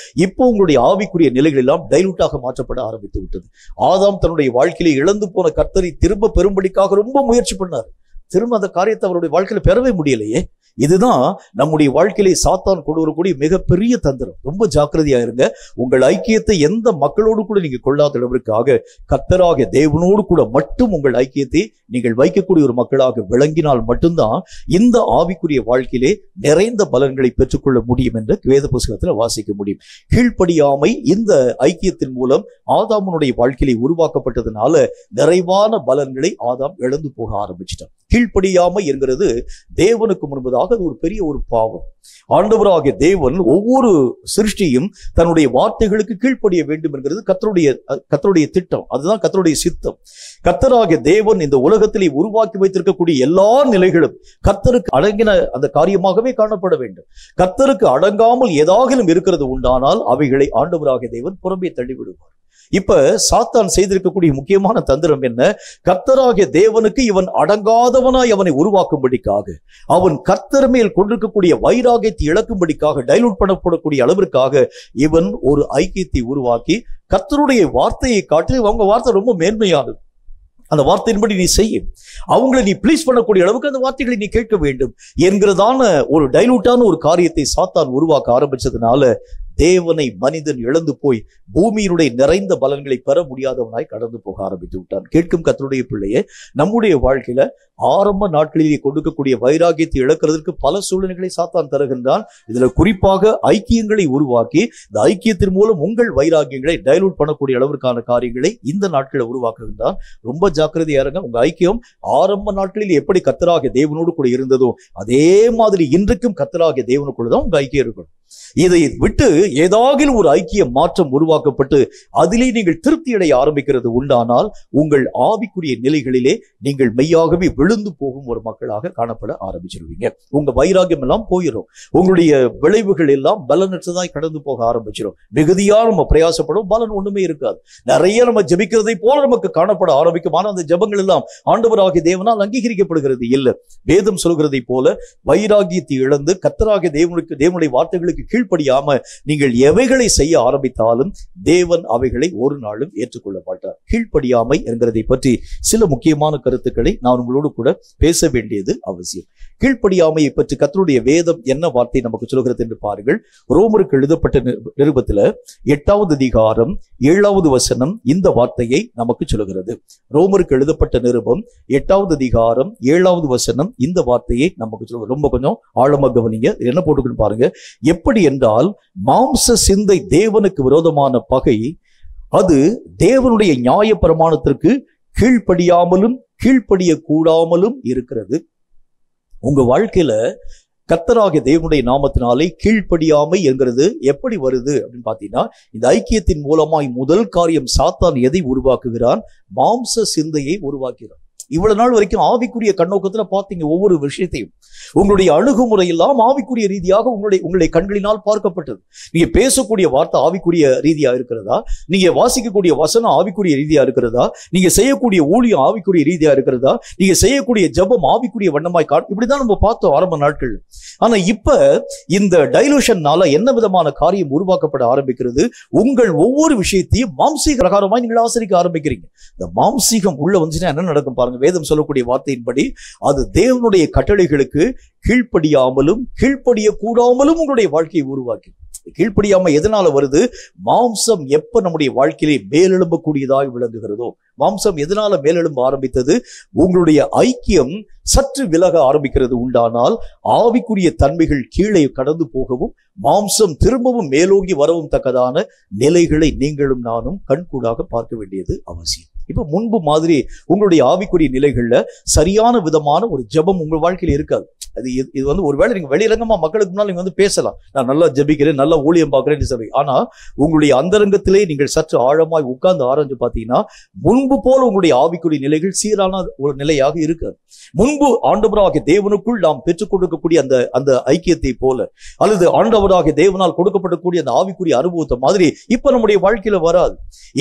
இப்போ உங்களுடைய ஆவிக்குரிய நிலைகள் எல்லாம் டைலூட்டாக மாற்றப்பட ஆரம்பித்து விட்டது. ஆதாம் தன்னுடைய வாழ்க்கையிலே இழந்து போன கர்த்தரை திரும்ப பெறும்படிக்காக ரொம்ப முயற்சி பண்ணார். திரும்ப அந்த காரியத்தை அவருடைய வாழ்க்கையில பெறவே முடியலையே. இதுதான் நம்முடைய வாழ்க்கையிலே சாத்தான் கொண்டு வரக்கூடிய மிகப்பெரிய தந்திரம். ரொம்ப ஜாக்கிரதையா இருங்க. உங்கள் ஐக்கியத்தை எந்த மக்களோடு கூட நீங்க கொள்ளாத அளவிற்காக கர்த்தராகிய தேவனோடு கூட மட்டும் உங்கள் ஐக்கியத்தை நீங்கள் வைக்கக்கூடிய ஒரு மக்களாக விளங்கினால் மட்டும்தான் இந்த ஆவிக்குரிய வாழ்க்கையிலே நிறைந்த பலன்களை பெற்றுக்கொள்ள முடியும் என்று வேத புத்தகத்துல வாசிக்க முடியும். கீழ்ப்படியாமை இந்த ஐக்கியத்தின் மூலம் ஆதாமுடைய வாழ்க்கையிலே உருவாக்கப்பட்டதுனால நிறைவான பலன்களை ஆதாம் இழந்து போக ஆரம்பிச்சிட்டான். கீழ்ப்படியாமை என்கிறது தேவனுக்கு முன்பதாக அது ஒரு பெரிய ஒரு பாவம். ஆண்டவராகிய தேவன் ஒவ்வொரு சிருஷ்டியும் தன்னுடைய வார்த்தைகளுக்கு கீழ்ப்படிய வேண்டும் என்கிறது கர்த்தருடைய திட்டம். அதுதான் கர்த்தருடைய சித்தம். கர்த்தராகிய தேவன் இந்த உலகத்திலே உருவாக்கி வைத்திருக்கக்கூடிய எல்லா நிலைகளும் கர்த்தருக்கு அடங்கின அந்த காரியமாகவே காணப்பட வேண்டும். கர்த்தருக்கு அடங்காமல் ஏதாகிலும் இருக்கிறது உண்டானால் அவைகளை ஆண்டவராகிய தேவன் புறம்பே தள்ளிவிடுவார். இப்ப சாத்தான் செய்திருக்கக்கூடிய முக்கியமான தந்திரம் என்ன? கர்த்தராகிய தேவனுக்கு இவன் அடங்காதவனாய் அவனை உருவாக்கும்படிக்காக, அவன் கர்த்தர் மேல் கொண்டிருக்கக்கூடிய வைராகியத்தை இழக்கும்படிக்காக, டைலூட் பண்ணப்படக்கூடிய அளவிற்காக இவன் ஒரு ஐக்கியத்தை உருவாக்கி கர்த்தருடைய வார்த்தையை காட்டி அவங்க வார்த்தை ரொம்ப மேன்மையானது, அந்த வார்த்தையின்படி நீ செய்ய, அவங்களை நீ ப்ளீஸ் பண்ணக்கூடிய அளவுக்கு அந்த வார்த்தைகளை நீ கேட்க வேண்டும் என்கிறதான ஒரு டைலூட்டான ஒரு காரியத்தை சாத்தான் உருவாக்க ஆரம்பிச்சதுனால தேவனை மனிதன் இழந்து போய் பூமியினுடைய நிறைந்த பலன்களை பெற முடியாதவனாய் கடந்து போக ஆரம்பித்து விட்டான். கேட்கும் கர்த்தருடைய பிள்ளையே, நம்முடைய வாழ்க்கையில ஆரம்ப நாட்களிலே கொடுக்கக்கூடிய வைராகியத்தை இழக்கிறதுக்கு பல சூழ்நிலைகளை சாத்தான் தருகின்றான். இதுல குறிப்பாக ஐக்கியங்களை உருவாக்கி இந்த ஐக்கியத்தின் மூலம் உங்கள் வைராகியங்களை டைலூட் பண்ணக்கூடிய அளவிற்கான காரியங்களை இந்த நாட்களில் உருவாக்குகின்றான். ரொம்ப ஜாக்கிரதையா இருங்க. உங்க ஐக்கியம் ஆரம்ப நாட்களில் எப்படி கர்த்தராகிய தேவனோடு கூட இருந்ததோ அதே மாதிரி இன்றைக்கும் கர்த்தராகிய தேவனுக்குள்ள தான் உங்க ஐக்கியம் இருக்கணும். இதை விட்டு ஏதாவது ஒரு ஐக்கிய மாற்றம் உருவாக்கப்பட்டு அதிலே நீங்கள் திருப்தி அடைய ஆரம்பிக்கிறது உண்டானால் உங்கள் ஆவிக்குரிய நிலைகளிலே நீங்கள் மெய்யாகவே விழுந்து போகும் ஒரு மக்களாக காணப்பட ஆரம்பிச்சிருவீங்க. உங்க வைராகியம் எல்லாம் போயிடும். உங்களுடைய விளைவுகள் எல்லாம் பலனற்றதாய் கடந்து போக ஆரம்பிச்சிடும். மிகுதியா நம்ம பிரயாசப்படும், பலன் ஒண்ணுமே இருக்காது. நிறைய நம்ம ஜெபிக்கிறதை போல நமக்கு காணப்பட ஆரம்பிக்கும். ஆனால் அந்த ஜெபங்கள் எல்லாம் ஆண்டவராகிய தேவனால் அங்கீகரிக்கப்படுகிறது இல்லை. வேதம் சொல்கிறதை போல வைராகியத்தை இழந்து கர்த்தராகிய தேவனுடைய வார்த்தைகளுக்கு கீழ்ப்படியாம நீங்கள் எவைகளை செய்ய ஆரம்பித்தாலும் தேவன் அவைகளை ஒரு நாளும் ஏற்றுக்கொள்ள மாட்டார். கீழ்ப்படியாமை என்கிறதை பற்றி சில முக்கியமான கருத்துக்களை நான் உங்களோடு கூட பேச வேண்டியது அவசியம். கீழ்ப்படியாமையை பற்றி கர்த்தருடைய வேதம் என்ன வார்த்தை நமக்கு சொல்கிறது என்று பாருங்கள். ரோமருக்கு எழுதப்பட்ட நிருபத்துல 8வது அதிகாரம் 7வது வசனம் இந்த வார்த்தையை நமக்கு சொல்கிறது. ரோமருக்கு எழுதப்பட்ட நிருபம் 8வது அதிகாரம் 7வது வசனம் இந்த வார்த்தையை நமக்கு சொல்கிறது. ரொம்ப கொஞ்சம் ஆழமா கவனிங்க. என்ன போட்டுக்கணும் பாருங்க. எப்படி என்றால் மாம்ச சிந்தை தேவனுக்கு விரோதமான பகை, அது தேவனுடைய நியாய பிரமாணத்திற்கு கீழ்ப்படியாமலும் கீழ்ப்படிய கூடாமலும் இருக்கிறது. உங்க வாழ்க்கையில கர்த்தராகிய தேவனுடைய நாமத்தினாலே கீழ்ப்படியாமை என்கிறது எப்படி வருது அப்படின்னு பாத்தீங்கன்னா, இந்த ஐக்கியத்தின் மூலமாய் முதல் காரியம் சாத்தான் எதை உருவாக்குகிறான்? மாம்ச சிந்தையை உருவாக்குகிறான். இவ்வளவு நாள் வரைக்கும் ஆவிக்குரிய கண்ணோக்கத்துல பாத்தீங்க ஒவ்வொரு விஷயத்தையும். உங்களுடைய அணுகுமுறை எல்லாம் ஆவிக்குரிய ரீதியாக உங்களுடைய கண்களினால் பார்க்கப்பட்டது. நீங்க பேசக்கூடிய வார்த்தை ஆவிக்குரிய ரீதியா இருக்கிறதா? நீங்க வாசிக்கக்கூடிய வசனம் ஆவிக்குரிய ரீதியா இருக்கிறதா? நீங்க செய்யக்கூடிய ஊழியம் ஆவிக்குரிய ரீதியா இருக்கிறதா? நீங்க செய்யக்கூடிய ஜெபம் ஆவிக்குரிய வண்ணமாய் இப்படிதான் நம்ம பார்த்தோம் ஆரம்ப நாட்கள். ஆனா இப்ப இந்த டைலூஷன்னால என்ன விதமான காரியம் உருவாக்கப்பட ஆரம்பிக்கிறது? உங்கள் ஒவ்வொரு விஷயத்தையும் மாம்சீக பிரகாரமாய் நீங்கள் ஆசரிக்க ஆரம்பிக்கிறீங்க. இந்த மாம்சீகம் உள்ள வந்துச்சுன்னா என்ன நடக்கும் பாருங்க. வேதம் சொல்லக்கூடிய வார்த்தையின்படி அது தேவனுடைய கட்டளைகளுக்கு கீழ்ப்படியாமலும் கீழ்ப்படிய கூடாமலும் உங்களுடைய வாழ்க்கையை உருவாக்கி. கீழ்ப்படியாம எதனால வருது? மாம்சம் எப்ப நம்முடைய வாழ்க்கையிலே மேலெழும்பக்கூடியதாய் விளங்குகிறதோ, மாம்சம் எதனால மேலெழும்ப ஆரம்பித்தது? உங்களுடைய ஐக்கியம் சற்று விலக ஆரம்பிக்கிறது உண்டானால் ஆவிக்குரிய தன்மைகள் கீழே கடந்து போகவும் மாம்சம் திரும்பவும் மேலோங்கி வரவும் தக்கதான நிலைகளை நீங்களும் நானும் கண்கூடாக பார்க்க வேண்டியது அவசியம். இப்ப முன்பு மாதிரி உங்களுடைய ஆவிக்குரிய நிலைகள்ல சரியான விதமான ஒரு ஜெபம் உங்கள் வாழ்க்கையில இருக்காது. இது வந்து ஒருவேளை நீங்க வெளியிலங்கமா மக்களுக்கு முன்னால் நீங்க வந்து பேசலாம், நான் நல்லா ஜெபிக்கிறேன், நல்லா ஊழியம் பார்க்கிறேன்னு சொல்லி. ஆனா உங்களுடைய அந்தரங்கத்திலே நீங்கள் சற்று ஆழமாய் உட்கார்ந்து ஆராய்ஞ்சு பார்த்தீங்கன்னா முன்பு போல உங்களுடைய ஆவிக்குரிய நிலைகள் சீரான ஒரு நிலையாக இருக்காது. முன்பு ஆண்டவராகிய தேவனுக்குள் நாம் பெற்றுக் கொடுக்கக்கூடிய அந்த ஐக்கியத்தை போல அல்லது ஆண்டவராகிய தேவனால் கொடுக்கப்படக்கூடிய அந்த ஆவிக்குரிய அனுபவத்தை மாதிரி இப்ப நம்முடைய வாழ்க்கையில வராது.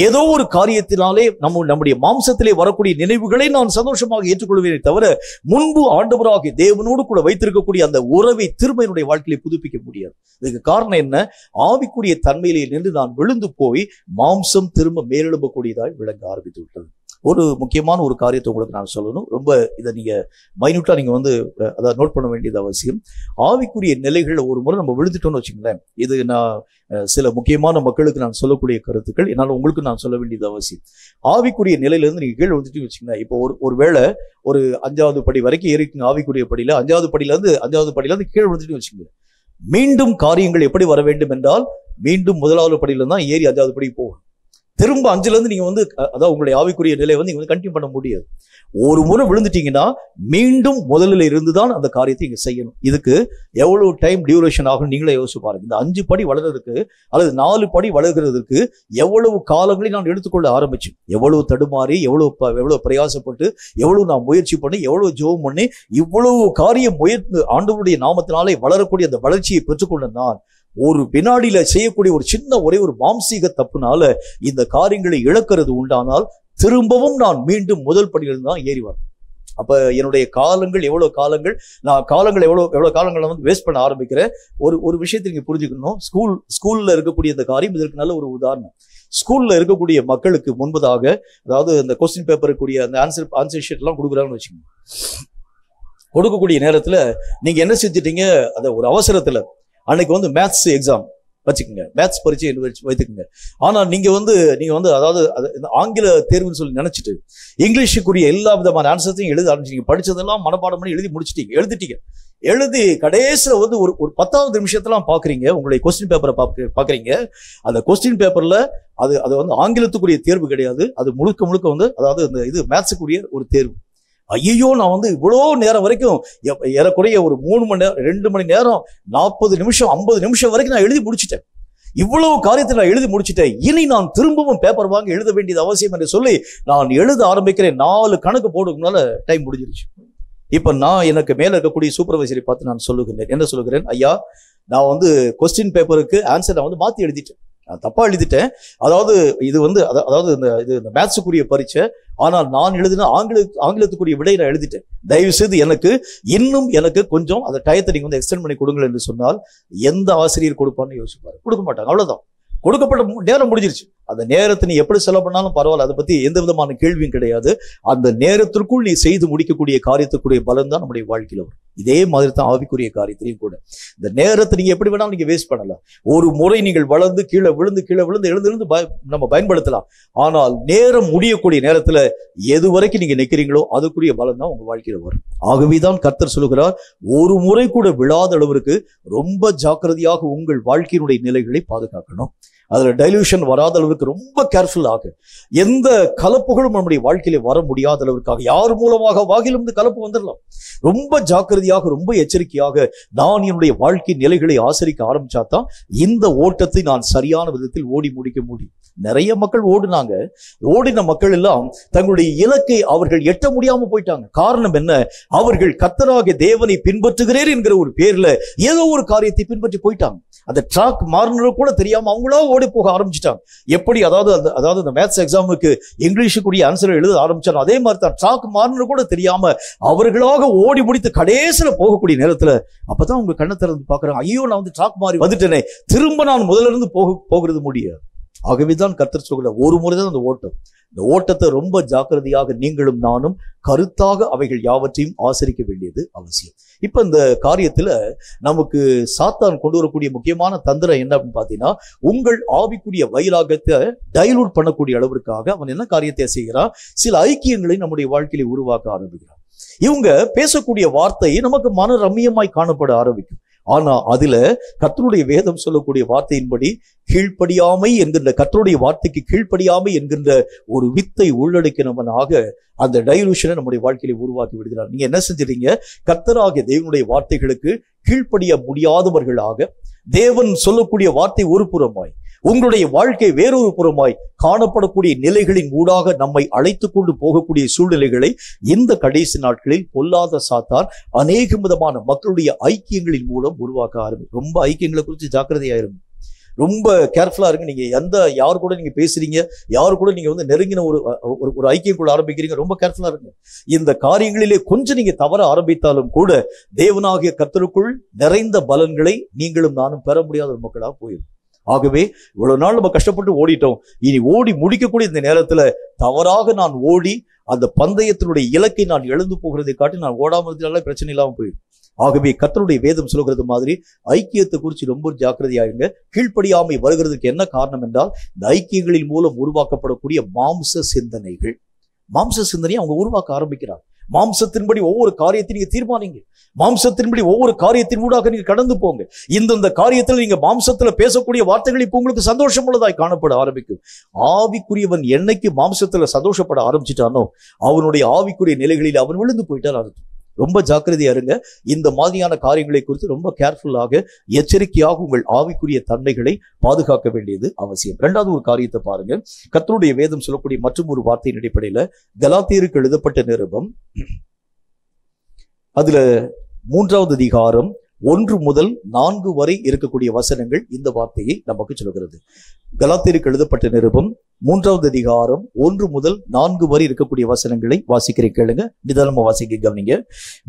ஏதோ ஒரு காரியத்தினாலே நம்முடைய மாம்சத்திலே வரக்கூடிய நினைவுகளை நான் சந்தோஷமாக ஏற்றுக்கொள்வேனே தவிர முன்பு ஆண்டவராகிய தேவனோடு கூட வைத்திருக்கக்கூடிய அந்த உறவை திரும்ப என்னுடைய வாழ்க்கையை புதுப்பிக்க முடியாது. இதுக்கு காரணம் என்ன? ஆவிக்குரிய தன்மையிலே நின்று நான் விழுந்து போய் மாம்சம் திரும்ப மேலெழும்பக்கூடியதாய் விளங்க ஆரம்பித்து விட்டது. ஒரு முக்கியமான ஒரு காரியத்தை உங்களுக்கு நான் சொல்லணும். ரொம்ப இதை நீங்க மைனூட்டா நீங்க வந்து அதை நோட் பண்ண வேண்டியது அவசியம். ஆவிக்குரிய நிலைகள் ஒரு முறை நம்ம விழுந்துட்டோம்னு வச்சுங்களேன், இது நான் சில முக்கியமான மக்களுக்கு நான் சொல்லக்கூடிய கருத்துக்கள், என்னால் உங்களுக்கு நான் சொல்ல வேண்டியது அவசியம். ஆவிக்குரிய நிலையிலிருந்து நீங்க கீழே வந்துட்டு வச்சுங்களேன், இப்போ ஒரு வேளை ஒரு 5வது படி வரைக்கும் ஏறிக்குங்க ஆவிக்குரிய படியில, 5வது படியிலிருந்து கீழே வந்துட்டு வச்சுங்க. மீண்டும் காரியங்கள் எப்படி வர வேண்டும் என்றால் மீண்டும் 1வது படியில தான் ஏறி 5வது படி போகும். திரும்ப 5ல நீங்க வந்து அதாவது உங்களுடைய ஆவிக்குரிய நிலையை வந்து நீங்க வந்து கண்டினியூ பண்ண முடியாது. ஒரு முறை விழுந்துட்டீங்கன்னா மீண்டும் முதலில் இருந்துதான் அந்த காரியத்தை இங்க செய்யணும். இதுக்கு எவ்வளவு டைம் டியூரேஷன் ஆகும் நீங்களே யோசிச்சு பாருங்க. இந்த 5 படி வளர்றதுக்கு அல்லது 4 படி வளர்கிறதுக்கு எவ்வளவு காலங்களை நான் எடுத்துக்கொள்ள ஆரம்பிச்சேன். எவ்வளவு தடுமாறி, எவ்வளவு பிரயாசப்பட்டு, எவ்வளவு நான் முயற்சி பண்ணி, எவ்வளவு ஜெபம் பண்ணி, இவ்வளவு காரியம் முயற்சி ஆண்டவருடைய நாமத்தினாலே வளரக்கூடிய அந்த வளர்ச்சியை பெற்றுக்கொண்ட நான் ஒரு வினாடியில செய்யக்கூடிய ஒரு சின்ன ஒரே ஒரு மாம்சீக தப்புனால இந்த காரியங்களை இழக்கிறது உண்டானால் திரும்பவும் நான் மீண்டும் முதல் படியிலிருந்து தான் ஏறி வரேன். அப்ப என்னுடைய எவ்வளவு காலங்களை வந்து வேஸ்ட் பண்ண ஆரம்பிக்கிறேன். ஒரு விஷயத்தை நீங்க புரிஞ்சுக்கணும். ஸ்கூல்ல இருக்கக்கூடிய இந்த காரியம் இதற்கு நல்ல ஒரு உதாரணம். ஸ்கூல்ல இருக்கக்கூடிய மக்களுக்கு முன்பதாக, அதாவது இந்த கொஸ்டின் பேப்பருக்குரிய அந்த ஆன்சர் ஷீட் எல்லாம் கொடுக்குறாங்கன்னு வச்சுக்கோங்க. கொடுக்கக்கூடிய நேரத்துல நீங்க என்ன செஞ்சிட்டீங்க? அந்த ஒரு அவசரத்துல அன்னைக்கு வந்து மேத்ஸ் எக்ஸாம் வச்சுக்கோங்க, மேத்ஸ் பரீட்சை வைத்துக்கோங்க. ஆனா நீங்க வந்து அதாவது ஆங்கில தேர்வுன்னு சொல்லி நினைச்சிட்டு இங்கிலீஷுக்குரிய எல்லா விதமான ஆன்சர்ஸையும் எழுத ஆரம்பிச்சிட்டீங்க. படிச்சதெல்லாம் மனப்பாடம் பண்ணி எழுதிட்டீங்க. எழுதி கடைசியில் வந்து ஒரு 10வது நிமிஷத்தெல்லாம் பாக்குறீங்க, உங்களுடைய கொஸ்டின் பேப்பரை பாக்குறீங்க. அந்த கொஸ்டின் பேப்பர்ல அது வந்து ஆங்கிலத்துக்குரிய தேர்வு கிடையாது, அது முழுக்க வந்து அதாவது இந்த இது மேத்ஸுக்குரிய ஒரு தேர்வு. ஐயோ, நான் வந்து இவ்வளோ நேரம் வரைக்கும் ஏறக்குறைய ஒரு 3 மணி நேரம் 2 மணி நேரம் 40 நிமிஷம் 50 நிமிஷம் வரைக்கும் நான் எழுதி முடிச்சிட்டேன். இவ்வளவு காரியத்தை நான் எழுதி முடிச்சிட்டேன், இனி நான் திரும்பவும் பேப்பர் வாங்கி எழுத வேண்டியது அவசியம் என்று சொல்லி நான் எழுத ஆரம்பிக்கிறேன். 4 கணக்கு போடுறதுனால டைம் முடிஞ்சிருச்சு. இப்ப நான் எனக்கு மேல இருக்கக்கூடிய சூப்பர்வைசரை பார்த்து நான் சொல்லுகிறேன், என்ன சொல்லுகிறேன், ஐயா நான் வந்து கொஸ்டின் பேப்பருக்கு ஆன்சர் நான் வந்து மாத்தி எழுதிட்டேன், நான் தப்பா எழுதிட்டேன். அதாவது இது வந்து அதாவது இந்த மேத்ஸுக்குரிய பரீட்சை, ஆனால் நான் எழுதின ஆங்கிலத்துக்குரிய விடை நான் எழுதிட்டேன். தயவு செய்து எனக்கு கொஞ்சம் அந்த டயத்தை நீங்க வந்து எக்ஸ்டெண்ட் பண்ணி கொடுங்கள் என்று சொன்னால் எந்த ஆசிரியர் கொடுப்பான்னு யோசிப்பாரு? கொடுக்க மாட்டாங்க. அவ்வளவுதான், கொடுக்கப்பட்ட நேரம் முடிஞ்சிருச்சு. அந்த நேரத்தை நீ எப்படி செலவு பண்ணாலும் பரவாயில்ல, அதை பத்தி எந்த விதமான கேள்வியும் கிடையாது. அந்த நேரத்திற்குள் நீ செய்து முடிக்கக்கூடிய காரியத்துக்குரிய பலன் தான் நம்முடைய வாழ்க்கையில வரும். இதே மாதிரி தான் ஆவிக்குரிய காரியத்திலையும் கூட இந்த நேரத்தை நீங்க எப்படி வேணாலும் நீங்க வேஸ்ட் பண்ணலாம். ஒரு முறை நீங்கள் வளர்ந்து கீழே விழுந்து எழுந்து நம்ம பயன்படுத்தலாம். ஆனால் நேரம் முடியக்கூடிய நேரத்துல எது வரைக்கும் நீங்க நிக்கிறீங்களோ அதுக்குரிய பலன் தான் உங்க வாழ்க்கையில வரும். ஆகவேதான் கர்த்தர் சொல்லுகிறார், ஒரு முறை கூட விழாத அளவிற்கு ரொம்ப ஜாக்கிரதையாக உங்கள் வாழ்க்கையினுடைய நிலைகளை பாதுகாக்கணும். அதுல டைல்யூஷன் வராத அளவுக்கு ரொம்ப கேர்ஃபுல்லாக, எந்த கலப்புகளும் நம்முடைய வாழ்க்கையில வர முடியாத அளவுக்காக, யார் மூலமாக வாகிலும் இந்த கலப்பு வந்துடலாம். ரொம்ப ஜாக்கிரதையாக ரொம்ப எச்சரிக்கையாக நான் என்னுடைய வாழ்க்கை நிலைகளை ஆசரிக்க ஆரம்பிச்சாதான் இந்த ஓட்டத்தை நான் சரியான விதத்தில் ஓடி முடிக்க முடியும். நிறைய மக்கள் ஓடின மக்கள் எல்லாம் தங்களுடைய இலக்கை அவர்கள் எட்ட முடியாம போயிட்டாங்க. காரணம் என்ன? அவர்கள் கர்த்தராகிய தேவனை பின்பற்றுகிறேன் என்கிற ஒரு பேர்ல ஏதோ ஒரு காரியத்தை பின்பற்றி போயிட்டாங்க. அந்த ட்ராக் மாறினது கூட தெரியாம அவங்களா ஓடி போக ஆரம்பிச்சுட்டாங்க. எப்படி அதாவது அந்த மேத்ஸ் எக்ஸாமுக்கு இங்கிலீஷுக்குரிய ஆன்சர் எழுத ஆரம்பிச்சாலும் அதே மாதிரி தான் ட்ராக் மாறினது கூட தெரியாம அவர்களாக ஓடி முடித்து கடைசியில போகக்கூடிய நேரத்துல அப்பதான் உங்க கண்ணை திறந்து பாக்குறாங்க, ஐயோ நான் வந்து ட்ராக் மாறி வந்துட்டேனே, திரும்ப நான் முதல்ல இருந்து போகிறது முடியாது. ஆகவேதான் கர்த்தர் சொல்கிற ஒரு முறைதான் அந்த ஓட்டம். இந்த ஓட்டத்தை ரொம்ப ஜாக்கிரதையாக நீங்களும் நானும் கருத்தாக அவைகள் யாவற்றையும் ஆசரிக்க வேண்டியது அவசியம். இப்ப இந்த காரியத்துல நமக்கு சாத்தான் கொண்டு வரக்கூடிய முக்கியமான தந்திரம் என்ன அப்படின்னு பாத்தீங்கன்னா, உங்கள் ஆவிக்குரிய வைராகத்தை டைலூட் பண்ணக்கூடிய அளவிற்காக அவன் என்ன காரியத்தை செய்கிறான், சில ஐக்கியங்களை நம்முடைய வாழ்க்கையில உருவாக்க ஆரம்பிக்கிறான். இவங்க பேசக்கூடிய வார்த்தை நமக்கு மன ரம்மியமாய் காணப்பட ஆரம்பிக்கும். ஆனா அதுல கர்த்தருடைய வேதம் சொல்லக்கூடிய வார்த்தையின்படி கீழ்ப்படியாமை என்கின்ற, கர்த்தருடைய வார்த்தைக்கு கீழ்ப்படியாமை என்கின்ற ஒரு வித்தை உள்ளடக்கினவனாக அந்த டைலூஷனை நம்முடைய வாழ்க்கையில உருவாக்கி விடுகிறார். நீங்க என்ன செஞ்சிருக்கீங்க? கர்த்தராகிய தேவனுடைய வார்த்தைகளுக்கு கீழ்ப்படிய முடியாதவர்களாக, தேவன் சொல்லக்கூடிய வார்த்தை ஒரு புறமாய், உங்களுடைய வாழ்க்கை வேறொரு புறமாய் காணப்படக்கூடிய நிலைகளின் ஊடாக நம்மை அழைத்து கொண்டு போகக்கூடிய சூழ்நிலைகளை இந்த கடைசி நாட்களில் பொல்லாத சாத்தான் அநேக விதமான மக்களுடைய ஐக்கியங்களின் மூலம் உருவாக்க ஆரம்பிக்கும். ரொம்ப ஐக்கியங்களை குறித்து ஜாக்கிரதையாயிருங்க, ரொம்ப கேர்ஃபுல்லா இருங்க. நீங்க யாரு கூட நீங்க பேசுறீங்க, யாரு கூட நீங்க வந்து நெருங்கின ஒரு ஐக்கியம் கூட ஆரம்பிக்கிறீங்க, ரொம்ப கேர்ஃபுல்லா இருங்க. இந்த காரியங்களிலே கொஞ்சம் நீங்க தவற ஆரம்பித்தாலும் கூட தேவனாகிய கர்த்தருக்குள் நிறைந்த பலன்களை நீங்களும் நானும் பெற முடியாத மக்களாக போயிடும். ஆகவே இவ்வளவு நாள் நம்ம கஷ்டப்பட்டு ஓடிட்டோம், இனி ஓடி முடிக்கக்கூடிய இந்த நேரத்துல தவறாக நான் ஓடி அந்த பந்தயத்தினுடைய இலக்கை நான் எழுந்து போகிறதை காட்டி நான் ஓடாமல் இருந்தால பிரச்சனை இல்லாம போயிடும். ஆகவே கர்த்தருடைய வேதம் சொல்கிறது மாதிரி ஐக்கியத்தை குறித்து ரொம்ப ஜாக்கிரதையாயிருங்க. கீழ்ப்படியாமை வருகிறதுக்கு என்ன காரணம் என்றால், இந்த ஐக்கியங்களின் மூலம் உருவாக்கப்படக்கூடிய மாம்ச சிந்தனையை அவங்க உருவாக்க ஆரம்பிக்கிறாங்க. மாம்சத்தின்படி ஒவ்வொரு காரியத்தையும் நீங்க தீர்மானிங்க, மாம்சத்தின்படி ஒவ்வொரு காரியத்தின் ஊடாக நீங்க கடந்து போங்க. இந்த காரியத்தில் நீங்க மாம்சத்துல பேசக்கூடிய வார்த்தைகள் இப்ப உங்களுக்கு சந்தோஷம் உள்ளதாய் காணப்பட ஆரம்பிக்கும். ஆவிக்குரியவன் என்னைக்கு மாம்சத்துல சந்தோஷப்பட ஆரம்பிச்சுட்டானோ அவனுடைய ஆவிக்குரிய நிலைகளில் அவன் விழுந்து போயிட்டான் அர்த்தம். ரொம்ப ஜாக்கிரதையா இருங்க. இந்த மாதிரியான காரியங்களை குறித்து ரொம்ப கேர்ஃபுல்லாக எச்சரிக்கையாக உங்கள் ஆவிக்குரிய தன்மைகளை பாதுகாக்க வேண்டியது அவசியம். இரண்டாவது ஒரு காரியத்தை பாருங்க, கர்த்தருடைய வேதம் சொல்லக்கூடிய மற்றும் ஒரு வார்த்தையின் அடிப்படையில கலாத்தியருக்கு எழுதப்பட்ட நிருபம் அதுல 3வது அதிகாரம் 1 முதல் 4 வரை இருக்கக்கூடிய வசனங்கள் இந்த வார்த்தையை நமக்கு சொல்கிறது. கலாத்தியருக்கு எழுதப்பட்ட நிருபம் 3வது அதிகாரம் 1 முதல் 4 வரை இருக்கக்கூடிய வசனங்களை வாசிக்கிறேன், கேளுங்க, நிதானமா வாசிக்க கவனிங்க.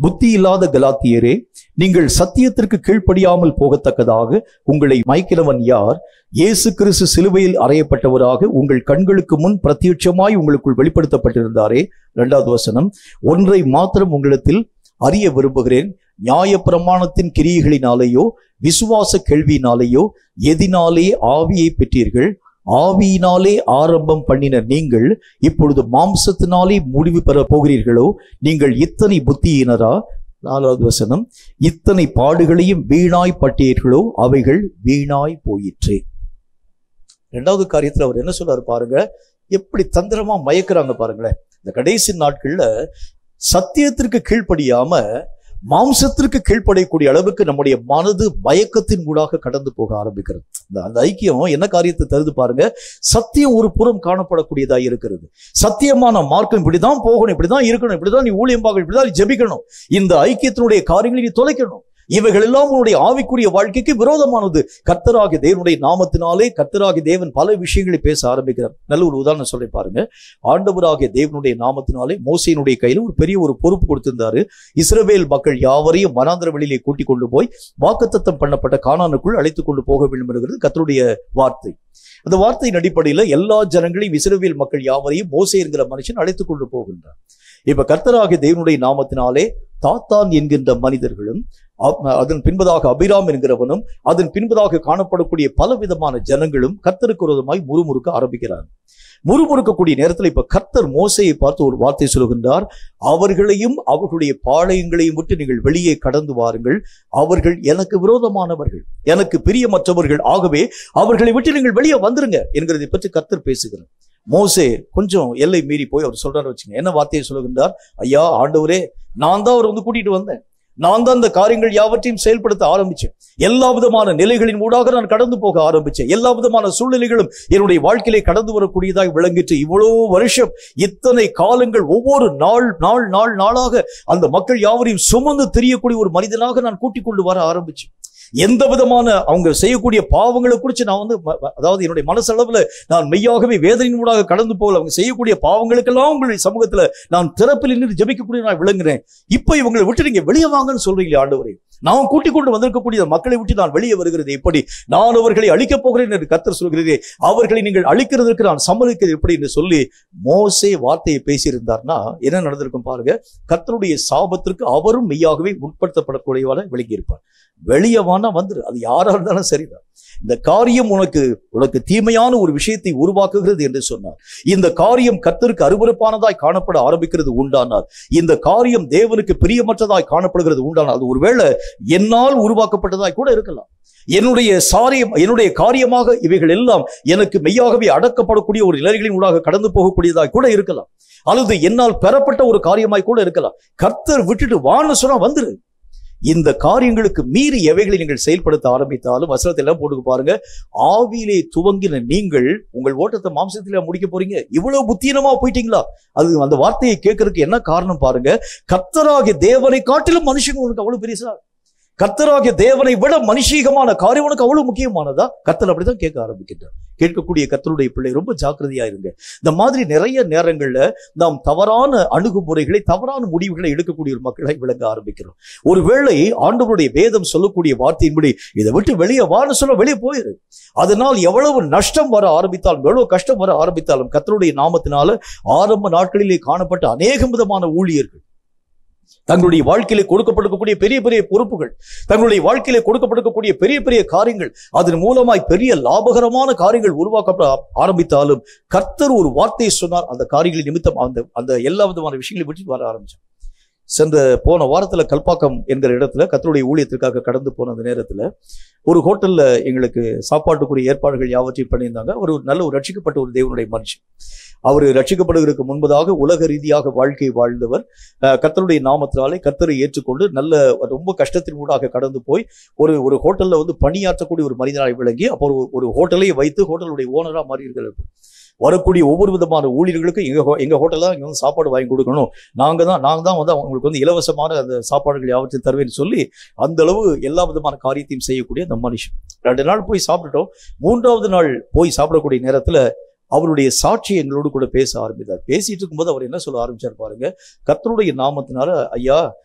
புத்தி இல்லாத கலாத்தியரே, நீங்கள் சத்தியத்திற்கு கீழ்ப்படியாமல் போகத்தக்கதாக உங்களை மயக்கினவன் யார்? இயேசு கிறிஸ்து சிலுவையில் அறையப்பட்டவராக உங்கள் கண்களுக்கு முன் பிரத்யட்சமாய் உங்களுக்குள் வெளிப்படுத்தப்பட்டிருந்தாரே. 2வது வசனம், ஒன்றை மாத்திரம் உங்களிடத்தில் அறிய விரும்புகிறேன், நியாயப்பிரமாணத்தின் கிரியைகளினாலேயோ விசுவாச கேள்வியினாலேயோ எதினாலே ஆவியை பெற்றீர்கள்? ஆவியினாலே ஆரம்பம் பண்ணின நீங்கள் இப்பொழுது மாம்சத்தினாலே முடிவு பெற போகிறீர்களோ? நீங்கள் இத்தனை புத்தியினரா? 4வது வசனம், இத்தனை பாடுகளையும் வீணாய் பட்டீர்களோ? அவைகள் வீணாய் போயிற்று. 2வது காரியத்துல அவர் என்ன சொல்றாரு பாருங்க, எப்படி தந்திரமா மயக்கிறாங்க பாருங்களேன். இந்த கடைசி நாட்கள்ல சத்தியத்திற்கு கீழ்ப்படியாம மாம்சத்திற்கு கீழ்ப்படையக்கூடிய அளவுக்கு நம்முடைய மனது பயக்கத்தின் ஊடாக கடந்து போக ஆரம்பிக்கிறது. அந்த ஐக்கியம் என்ன காரியத்தை தருது பாருங்க. சத்தியம் ஒரு புறம் காணப்படக்கூடியதா இருக்கிறது. சத்தியமான மார்க்கம் இப்படிதான் போகணும், இப்படிதான் இருக்கணும், இப்படிதான் நீ ஊழியம் பார்க்கணும், இப்படிதான் நீ ஜெபிக்கணும், இந்த ஐக்கியத்தினுடைய காரியங்களை நீ தொலைக்கணும். இவைகள் எல்லாம் உன்னுடைய ஆவிக்குரிய வாழ்க்கைக்கு விரோதமானது. கர்த்தராகிய தேவனுடைய நாமத்தினாலே கர்த்தராகிய தேவன் பல விஷயங்களை பேச ஆரம்பிக்கிறார். நல்ல ஒரு உதாரணம் சொல்லி பாருங்க. ஆண்டவராகிய தேவனுடைய நாமத்தினாலே மோசேயினுடைய கையில ஒரு பெரிய ஒரு பொறுப்பு கொடுத்திருந்தாரு. இஸ்ரவேல் மக்கள் யாவரையும் வனாந்திர வெளியிலே கூட்டிக் கொண்டு போய் வாக்குத்தத்தம் பண்ணப்பட்ட கானானுக்குள் அழைத்துக் கொண்டு போக வேண்டும் என்கிறது கர்த்தருடைய வார்த்தை. அந்த வார்த்தையின் அடிப்படையில எல்லா ஜனங்களையும் இஸ்ரவேல் மக்கள் யாவரையும் மோசே என்கிற மனுஷன் அழைத்துக் கொண்டு போகின்றார். இப்ப கர்த்தராகிய தேவனுடைய நாமத்தினாலே தாத்தான் என்கின்ற மனிதர்களும், அதன் பின்பதாக அபிராம் என்கிறவனும், அதன் பின்பதாக காணப்படக்கூடிய பல விதமான ஜனங்களும் கர்த்தருக்கு விரோதமாய் முறுமுறுக்க ஆரம்பிக்கிறார். முறுமுறுக்கக்கூடிய நேரத்தில் இப்ப கர்த்தர் மோசையை பார்த்து ஒரு வார்த்தை சொல்கின்றார். அவர்களையும் அவர்களுடைய பாளையங்களையும் விட்டு நீங்கள் வெளியே கடந்து வாருங்கள். அவர்கள் எனக்கு விரோதமானவர்கள், எனக்கு பிரியமற்றவர்கள். ஆகவே அவர்களை விட்டு நீங்கள் வெளியே வந்துருங்க என்கிறதை பற்றி கர்த்தர் பேசுகிறார். மோசே கொஞ்சம் எல்லை மீறி போய் அவர் சொல்றாரு வச்சுங்க. என்ன வார்த்தையை சொல்லுகின்றார்? ஐயா ஆண்டவரே, நான் தான் அவர் கூட்டிட்டு வந்தேன், நான் தான் அந்த காரியங்கள் யாவற்றையும் செயல்படுத்த ஆரம்பிச்சேன். எல்லா விதமான நிலைகளின் ஊடாக நான் கடந்து போக ஆரம்பிச்சேன். எல்லா விதமான சூழ்நிலைகளும் என்னுடைய வாழ்க்கையிலே கடந்து வரக்கூடியதாக விளங்கிட்டு இவ்வளவு வருஷம், இத்தனை காலங்கள், ஒவ்வொரு நாளாக அந்த மக்கள் யாவரையும் சுமந்து தெரியக்கூடிய ஒரு மனிதனாக நான் கூட்டிக் கொண்டு வர ஆரம்பிச்சேன். எந்த விதமான அவங்க செய்யக்கூடிய பாவங்களை குறித்து நான் அதாவது என்னுடைய மனசளவுல நான் மெய்யாகவே வேதனையின் ஊடாக கடந்து போகல. அவங்க செய்யக்கூடிய பாவங்களுக்கெல்லாம் உங்களுடைய சமூகத்துல நான் திறப்பில் நின்று ஜெபிக்கக்கூடிய நான் விளங்குறேன். இப்ப இவங்களை விட்டு நீங்க வெளியே வாங்கன்னு சொல்றீங்களே ஆண்டவரே, நான் கூட்டிக் கொண்டு வந்திருக்கக்கூடிய மக்களை விட்டு நான் வெளியே வருகிறது எப்படி? நான் அவர்களை அழிக்கப் போகிறேன் என்று கர்த்தர் சொல்கிறதே, அவர்களை நீங்கள் அழிக்கிறதற்கு நான் சம்மதிக்கிறது எப்படி என்று சொல்லி மோசே வார்த்தையை பேசியிருந்தார்னா என்ன நடந்திருக்கும் பாருங்க. கர்த்தருடைய சாபத்திற்கு அவரும் மெய்யாகவே உட்படுத்தப்படக்கூடியவாறு விளங்கி இருப்பார். வெளியே வானா வந்துரு, அது யாரா இருந்தாலும் சரிதான். இந்த காரியம் உனக்கு தீமையான ஒரு விஷயத்தை உருவாக்குகிறது என்று சொன்னார். இந்த காரியம் கர்த்தருக்கு அருவருப்பானதாய் காணப்பட ஆரம்பிக்கிறது உண்டானால், இந்த காரியம் தேவனுக்கு பிரியமற்றதாய் காணப்படுகிறது உண்டானால், அது ஒருவேளை என்னால் உருவாக்கப்பட்டதாய் கூட இருக்கலாம். என்னுடைய காரியமாக இவைகள் எல்லாம் எனக்கு மெய்யாகவே அடக்கப்படக்கூடிய ஒரு நிலைகளின் ஊடாக கடந்து போகக்கூடியதாய் கூட இருக்கலாம். அல்லது என்னால் பெறப்பட்ட ஒரு காரியமாய் கூட இருக்கலாம். கர்த்தர் விட்டுட்டு வான்னு சொன்னா வந்துரு. இந்த காரியங்களுக்கு மீறி எவைகளை நீங்கள் செயல்படுத்த ஆரம்பித்தாலும் வசனத்தை எல்லாம் போட்டு பாருங்க. ஆவியிலே துவங்கின நீங்கள் உங்கள் ஓட்டத்தை மாம்சத்திலே முடிக்க போறீங்க. இவ்வளவு புத்தீனமா போயிட்டீங்களா? அது அந்த வார்த்தையை கேட்கறதுக்கு என்ன காரணம் பாருங்க. கர்த்தராகிய தேவனை காட்டிலும் மனுஷங்க உனக்கு அவ்வளவு பெரியசா? கர்த்தராகிய தேவனை விட மனுஷீகமான காரியம் உனக்கு அவ்வளவு முக்கியமானதா? கர்த்தர் அப்படிதான் கேட்க ஆரம்பிக்கின்றார். கேட்கக்கூடிய கர்த்தருடைய பிள்ளை ரொம்ப ஜாக்கிரதையா இருங்க. இந்த மாதிரி நிறைய நேரங்கள்ல நாம் தவறான அணுகுமுறைகளை, தவறான முடிவுகளை எடுக்கக்கூடிய ஒரு மக்களை விளங்க ஆரம்பிக்கிறோம். ஒருவேளை ஆண்டவருடைய வேதம் சொல்லக்கூடிய வார்த்தையின்படி இதை விட்டு வெளியே வான்னு சொல்ல வெளியே போயிரு. அதனால் எவ்வளவு நஷ்டம் வர ஆரம்பித்தாலும், எவ்வளவு கஷ்டம் வர ஆரம்பித்தாலும், கர்த்தருடைய நாமத்தினால ஆரம்ப நாட்களிலே காணப்பட்ட அநேக விதமான ஊழியர்கள் தங்களுடைய வாழ்க்கையிலே கொடுக்கப்பட்டிருக்கக்கூடிய பெரிய பெரிய பொறுப்புகள், தங்களுடைய வாழ்க்கையிலே கொடுக்கப்பட்டிருக்கக்கூடிய பெரிய பெரிய காரியங்கள், அதன் மூலமாய் பெரிய லாபகரமான காரியங்கள் உருவாக்கப்பட ஆரம்பித்தாலும் கர்த்தர் ஒரு வார்த்தையை சொன்னார். அந்த காரியங்களின் நிமித்தம் அந்த எல்லா விதமான விஷயங்களை விட்டு வர ஆரம்பிச்சான். போன வாரத்துல கல்பாக்கம் என்கிற இடத்துல கர்த்தருடைய ஊழியத்திற்காக கடந்து போன அந்த நேரத்துல ஒரு ஹோட்டல்ல எங்களுக்கு சாப்பாட்டுக்குரிய ஏற்பாடுகள் யாவற்றையும் பண்ணியிருந்தாங்க. ஒரு நல்ல ஒரு ரட்சிக்கப்பட்ட ஒரு தேவனுடைய மனுஷன். அவர் ரட்சிக்கப்படுவதற்கு முன்பதாக உலக ரீதியாக வாழ்க்கை வாழ்ந்தவர். கர்த்தருடைய நாமத்தினாலே கர்த்தரை ஏற்றுக்கொண்டு நல்ல ரொம்ப கஷ்டத்தின் ஊடாக கடந்து போய் ஒரு ஹோட்டல்ல பணியாற்றக்கூடிய ஒரு மனிதனாய் விளங்கி அப்போ ஒரு ஹோட்டலை வைத்து ஹோட்டலுடைய ஓனரா மாறி இருக்கிறார். வரக்கூடிய ஒவ்வொரு விதமான ஊழியர்களுக்கும் எங்க ஹோட்டல்ல இங்க சாப்பாடு வாங்கி கொடுக்கணும், நாங்க தான் அவங்களுக்கு இலவசமான அந்த சாப்பாடுகள் யாவற்றையும் தருவேன்னு சொல்லி அந்த அளவு எல்லா விதமான காரியத்தையும் செய்யக்கூடிய அந்த மனுஷன் 2 நாள் போய் சாப்பிட்டுட்டோம். 3வது நாள் போய் சாப்பிடக்கூடிய நேரத்துல அவருடைய சாட்சி எங்களோடு கூட பேச ஆரம்பித்தார். பேசிட்டு இருக்கும்போது அவர் என்ன சொல்ல ஆரம்பிச்சார் பாருங்க. கர்த்தருடைய நாமத்தினால ஐயா,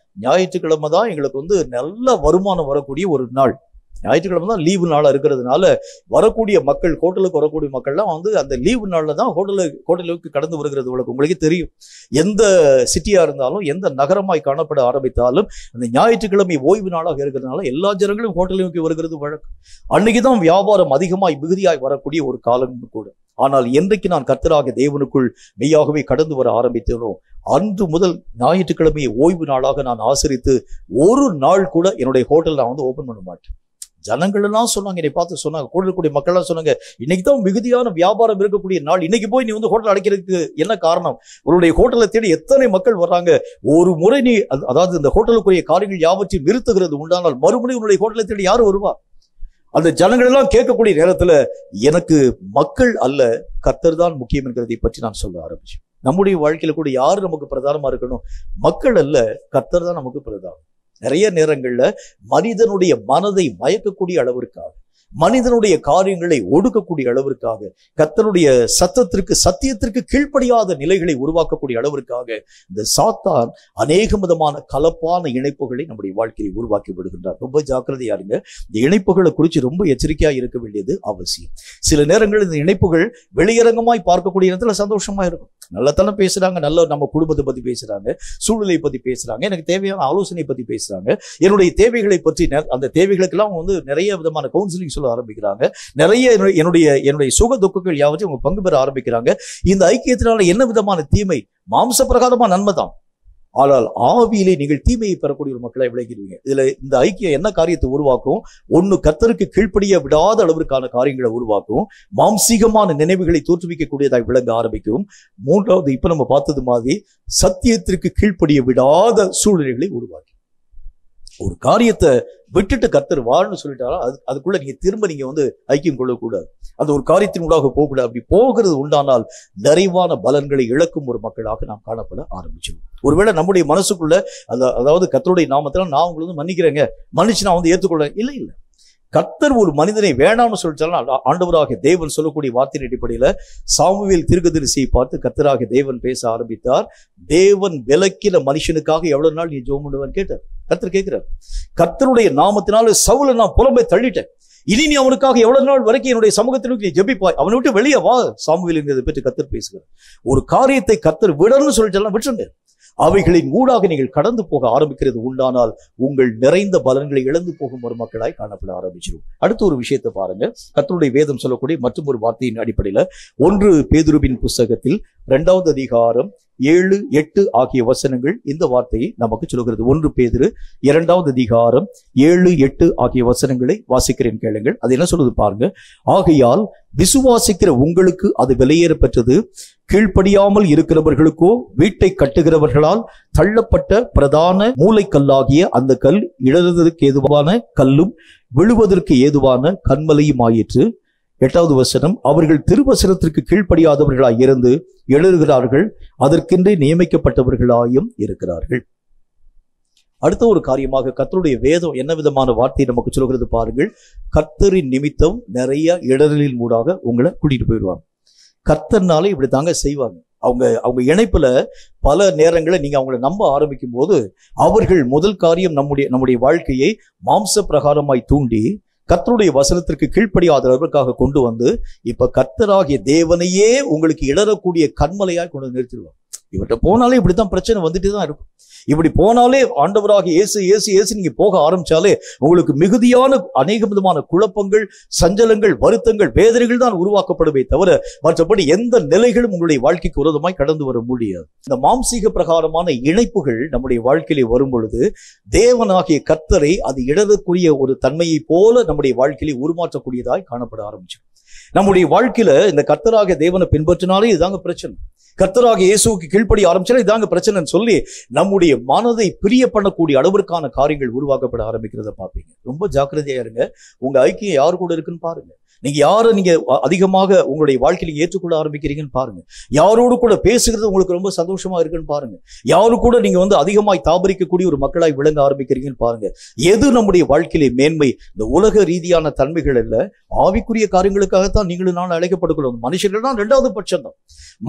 ஞாயிற்றுக்கிழமை தான் எங்களுக்கு நல்ல வருமானம் வரக்கூடிய ஒரு நாள். ஞாயிற்றுக்கிழமை தான் லீவு நாளாக இருக்கிறதுனால வரக்கூடிய மக்கள், ஹோட்டலுக்கு வரக்கூடிய மக்கள்லாம் அந்த லீவு நாளில் தான் ஹோட்டலுக்கு கடந்து வருகிறது வழக்கம். உங்களுக்கே தெரியும், எந்த சிட்டியாக இருந்தாலும் எந்த நகரமாய் காணப்பட ஆரம்பித்தாலும் அந்த ஞாயிற்றுக்கிழமை ஓய்வு நாளாக இருக்கிறதுனால எல்லா ஜனங்களும் ஹோட்டலுக்கு வருகிறது வழக்கம். அன்னைக்கு தான் வியாபாரம் அதிகமாய் மிகுதியாய் வரக்கூடிய ஒரு காலம் கூட. ஆனால் என்றைக்கு நான் கர்த்தராகிய தேவனுக்குள் மெய்யாகவே கடந்து வர ஆரம்பித்தேனோ அன்று முதல் ஞாயிற்றுக்கிழமையை ஓய்வு நாளாக நான் ஆசரித்து ஒரு நாள் கூட என்னுடைய ஹோட்டல் நான் ஓபன் பண்ண மாட்டேன். ஜனங்கள் எல்லாம் சொன்னாங்க, என்னை பார்த்து சொன்னாங்க, கூட இருக்கக்கூடிய மக்கள் எல்லாம் சொன்னாங்க, இன்னைக்கு தான் மிகுதியான வியாபாரம் இருக்கக்கூடிய நாள், இன்னைக்கு போய் நீ ஹோட்டல் அடைக்கிறதுக்கு என்ன காரணம்? உன்னுடைய ஹோட்டலை தேடி எத்தனை மக்கள் வர்றாங்க. ஒரு முறை நீ அதாவது இந்த ஹோட்டலுக்குரிய காரியங்கள் யாவற்றையும் நிறுத்துகிறது உண்டானால் மறுபடியும் உன்னுடைய ஹோட்டலை தேடி யாரும் வருவா? அந்த ஜனங்கள் எல்லாம் கேட்கக்கூடிய நேரத்துல எனக்கு மக்கள் அல்ல, கர்த்தர் தான் முக்கியம் என்கிறதை பற்றி நான் சொல்ல ஆரம்பிச்சேன். நம்முடைய வாழ்க்கையில கூட யாரு நமக்கு பிரதானமா இருக்கணும்? மக்கள் அல்ல, கர்த்தர் தான் நமக்கு பிரதானம். நிறைய நேரங்கள்ல மனிதனுடைய மனதை மயக்கக்கூடிய அளவிற்காக, மனிதனுடைய காரியங்களை ஒடுக்கக்கூடிய அளவிற்காக, கர்த்தருடைய சத்தியத்திற்கு கீழ்ப்படியாத நிலைகளை உருவாக்கக்கூடிய அளவிற்காக இந்த சாத்தான் அநேக விதமான கலப்பான இணைப்புகளை நம்முடைய வாழ்க்கையை உருவாக்கி விடுகின்றார். ரொம்ப ஜாக்கிரதையா இருங்க. இந்த இணைப்புகளை குறித்து ரொம்ப எச்சரிக்கையா இருக்க வேண்டியது அவசியம். சில நேரங்களில் இந்த இணைப்புகள் வெளியரங்கமாய் பார்க்கக்கூடிய இடத்துல சந்தோஷமா இருக்கும். நல்லத்தானே பேசுறாங்க, நல்ல நம்ம குடும்பத்தை பத்தி பேசுறாங்க, சூழ்நிலை பத்தி பேசுறாங்க, எனக்கு தேவையான ஆலோசனை பத்தி பேசுறாங்க, என்னுடைய தேவைகளை பற்றி அந்த தேவைகளுக்கெல்லாம் நிறைய விதமான கவுன்சிலிங் சொல்ல ஆரம்பிக்கிறாங்க, நிறைய என்னுடைய சுக துக்கங்கள் யாவற்றையும் அவங்க பங்கு பெற ஆரம்பிக்கிறாங்க. இந்த ஐக்கியத்தினால என்ன விதமான தீமை? மாம்ச பிரகாரமா நன்மை தான், ஆனால் ஆவியிலே நீங்கள் தீமையை பெறக்கூடிய ஒரு மக்களை விளைகிறீங்க. இதுல இந்த ஐக்கியம் என்ன காரியத்தை உருவாக்கும்? ஒன்னு, கர்த்தருக்கு கீழ்ப்படிய விடாத அளவிற்கான காரியங்களை உருவாக்கும். மாம்சீகமான நினைவுகளை தோற்றுவிக்கக்கூடியதாய் விளங்க ஆரம்பிக்கும். மூன்றாவது, இப்ப நம்ம பார்த்தது மாதிரி சத்தியத்திற்கு கீழ்ப்படிய விடாத சூழ்நிலைகளை உருவாக்கி ஒரு காரியத்தை விட்டுட்டு கர்த்தர் வாழ்னு சொல்லிட்டாரா அதுக்குள்ள நீங்க திரும்ப ஐக்கியம் கொள்ளக்கூடாது. அந்த ஒரு காரியத்தின் உள்ளாக போகக்கூடாது. அப்படி போகிறது உண்டானால் நிறைவான பலன்களை இழக்கும் ஒரு மக்களாக நாம் காணப்பட ஆரம்பிச்சோம். ஒருவேளை நம்முடைய மனசுக்குள்ள அதாவது கர்த்தருடைய நாமத்துல நான் உங்களுக்கு மன்னிக்கிறேங்க, மன்னிச்சு நான் ஏற்றுக்கொள்ள இல்லை. கர்த்தர் ஒரு மனிதனை வேணாம்னு சொல்லிட்டாலும் ஆண்டவராகிய தேவன் சொல்லக்கூடிய வார்த்தையின் அடிப்படையில சாமுவேல் தீர்க்கதரிசியை பார்த்து கர்த்தராகிய தேவன் பேச ஆரம்பித்தார். தேவன் விலக்கின மனுஷனுக்காக எவ்வளவு நாள் நீ ஜெபம் பண்ணுவான்னு கேட்டார். கர்த்தர் கேட்கிறார், கர்த்தருடைய நாமத்தினால சவுலை நான் புறம்பே தள்ளிட்டேன், இனி நீ அவனுக்காக எவ்வளவு நாள் வரைக்கும் என்னுடைய சமூகத்திற்கு நீ ஜெபிப்பாய், அவனை விட்டு வெளியே வா சாமுவேல் என்கிறதை பற்றி கர்த்தர் பேசுகிறார். ஒரு காரியத்தை கர்த்தர் விடணும்னு சொல்லிட்டாலும் விட்டுருங்க. அவைகளின் ஊடாக நீங்கள் கடந்து போக ஆரம்பிக்கிறது உண்டானால் உங்கள் நிறைந்த பலன்களை இழந்து போகும் ஒரு மக்களாய் காணப்பட ஆரம்பிச்சிடும். அடுத்த ஒரு விஷயத்தை பாருங்க. கர்த்தருடைய வேதம் சொல்லக்கூடிய மற்றும் ஒரு வார்த்தையின் அடிப்படையில 1 பேதுருவின் புஸ்தகத்தில் 2வது அதிகாரம் 7, 8 ஆகிய வசனங்கள் இந்த வார்த்தையை நமக்கு சொல்கிறது. 1 பேதுரு 2வது அதிகாரம் 7, 8 ஆகிய வசனங்களை வாசிக்கிறேன், கேளுங்கள். அது என்ன சொல்றது பாருங்க. ஆகையால் விசுவாசிக்கிற உங்களுக்கு அது வெளியேற பெற்றது, கீழ்ப்படியாமல் இருக்கிறவர்களுக்கோ வீட்டை கட்டுகிறவர்களால் தள்ளப்பட்ட பிரதான மூளைக்கல்லாகிய அந்த கல் இடறுவதற்கு ஏதுவான கல்லும் விழுவதற்கு ஏதுவான கண்மலையும் ஆயிற்று. 8வது வசனம், அவர்கள் திருவசனத்திற்கு கீழ்ப்படியாதவர்களாய் இருந்து எழுதுகிறார்கள், அதற்கென்றே நியமிக்கப்பட்டவர்களாயும் இருக்கிறார்கள். அடுத்த ஒரு காரியமாக கர்த்தருடைய வேதம் என்ன விதமான வார்த்தை நமக்கு சொல்கிறது பாருங்கள். கர்த்தரின் நிமித்தம் நிறைய இடர்களின் மூடாக உங்களை கூட்டிட்டு போயிடுவாங்க. கர்த்தர்னாலே இப்படி தாங்க செய்வாங்க. அவங்க இணைப்புல பல நேரங்களை நீங்க அவங்களை நம்ப ஆரம்பிக்கும் போது அவர்கள் முதல் காரியம் நம்முடைய வாழ்க்கையை மாம்ச பிரகாரமாய் தூண்டி கர்த்தருடைய வசனத்திற்கு கீழ்ப்படியாத அளவிற்காக கொண்டு வந்து இப்ப கர்த்தராகிய தேவனையே உங்களுக்கு இடரக்கூடிய கண்மலையாய் கொண்டு நிறுத்திடுவாங்க. இவர்கிட்ட போனாலே இப்படித்தான் பிரச்சனை வந்துட்டு தான் இருக்கும். இப்படி போனாலே ஆண்டவராக இயேசு நீங்க போக ஆரம்பிச்சாலே உங்களுக்கு மிகுதியான அநேக விதமான குழப்பங்கள், சஞ்சலங்கள், வருத்தங்கள், வேதனைகள் தான் உருவாக்கப்படுவே தவிர மற்றபடி எந்த நிலைகளும் உங்களுடைய வாழ்க்கைக்கு விரோதமாய் கடந்து வர முடியாது. இந்த மாம்சீக பிரகாரமான இணைப்புகள் நம்முடைய வாழ்க்கையிலே வரும் பொழுது தேவனாகிய கர்த்தரை அது இடரக்கூடிய ஒரு தன்மையை போல நம்முடைய வாழ்க்கையிலே உருமாற்றக்கூடியதாய் காணப்பட ஆரம்பிச்சு. நம்முடைய வாழ்க்கையில இந்த கர்த்தராகிய தேவனை பின்பற்றினாலே இதுதாங்க பிரச்சனை. கர்த்தராகிய இயேசுவுக்கு கீழ்ப்படி ஆரம்பிச்சாலே இதாங்க பிரச்சனைன்னு சொல்லி நம்முடைய மனதை பிரிய பண்ணக்கூடிய அளவிற்கான காரியங்கள் உருவாக்கப்பட ஆரம்பிக்கிறத பார்ப்பீங்க. ரொம்ப ஜாக்கிரதையா இருங்க. உங்க ஐக்கியம் யாரு கூட இருக்குன்னு பாருங்க. நீங்க யாரை நீங்க அதிகமாக உங்களுடைய வாழ்க்கையில ஏற்றுக்கொள்ள ஆரம்பிக்கிறீங்கன்னு பாருங்க. யாரோடு கூட பேசுகிறது உங்களுக்கு ரொம்ப சந்தோஷமா இருக்குன்னு பாருங்க. யாரு கூட நீங்க அதிகமாய் தாபரிக்கக்கூடிய ஒரு மக்களாய் விளங்க ஆரம்பிக்கிறீங்கன்னு பாருங்க. எது நம்முடைய வாழ்க்கையிலே மேன்மை? இந்த உலக ரீதியான தன்மைகள் அல்ல, ஆவிக்குரிய காரியங்களுக்காகத்தான் நீங்களும் நான் அழைக்கப்படுகிறோம். மனுஷர்கள் தான் இரண்டாவது பட்சம் தான்.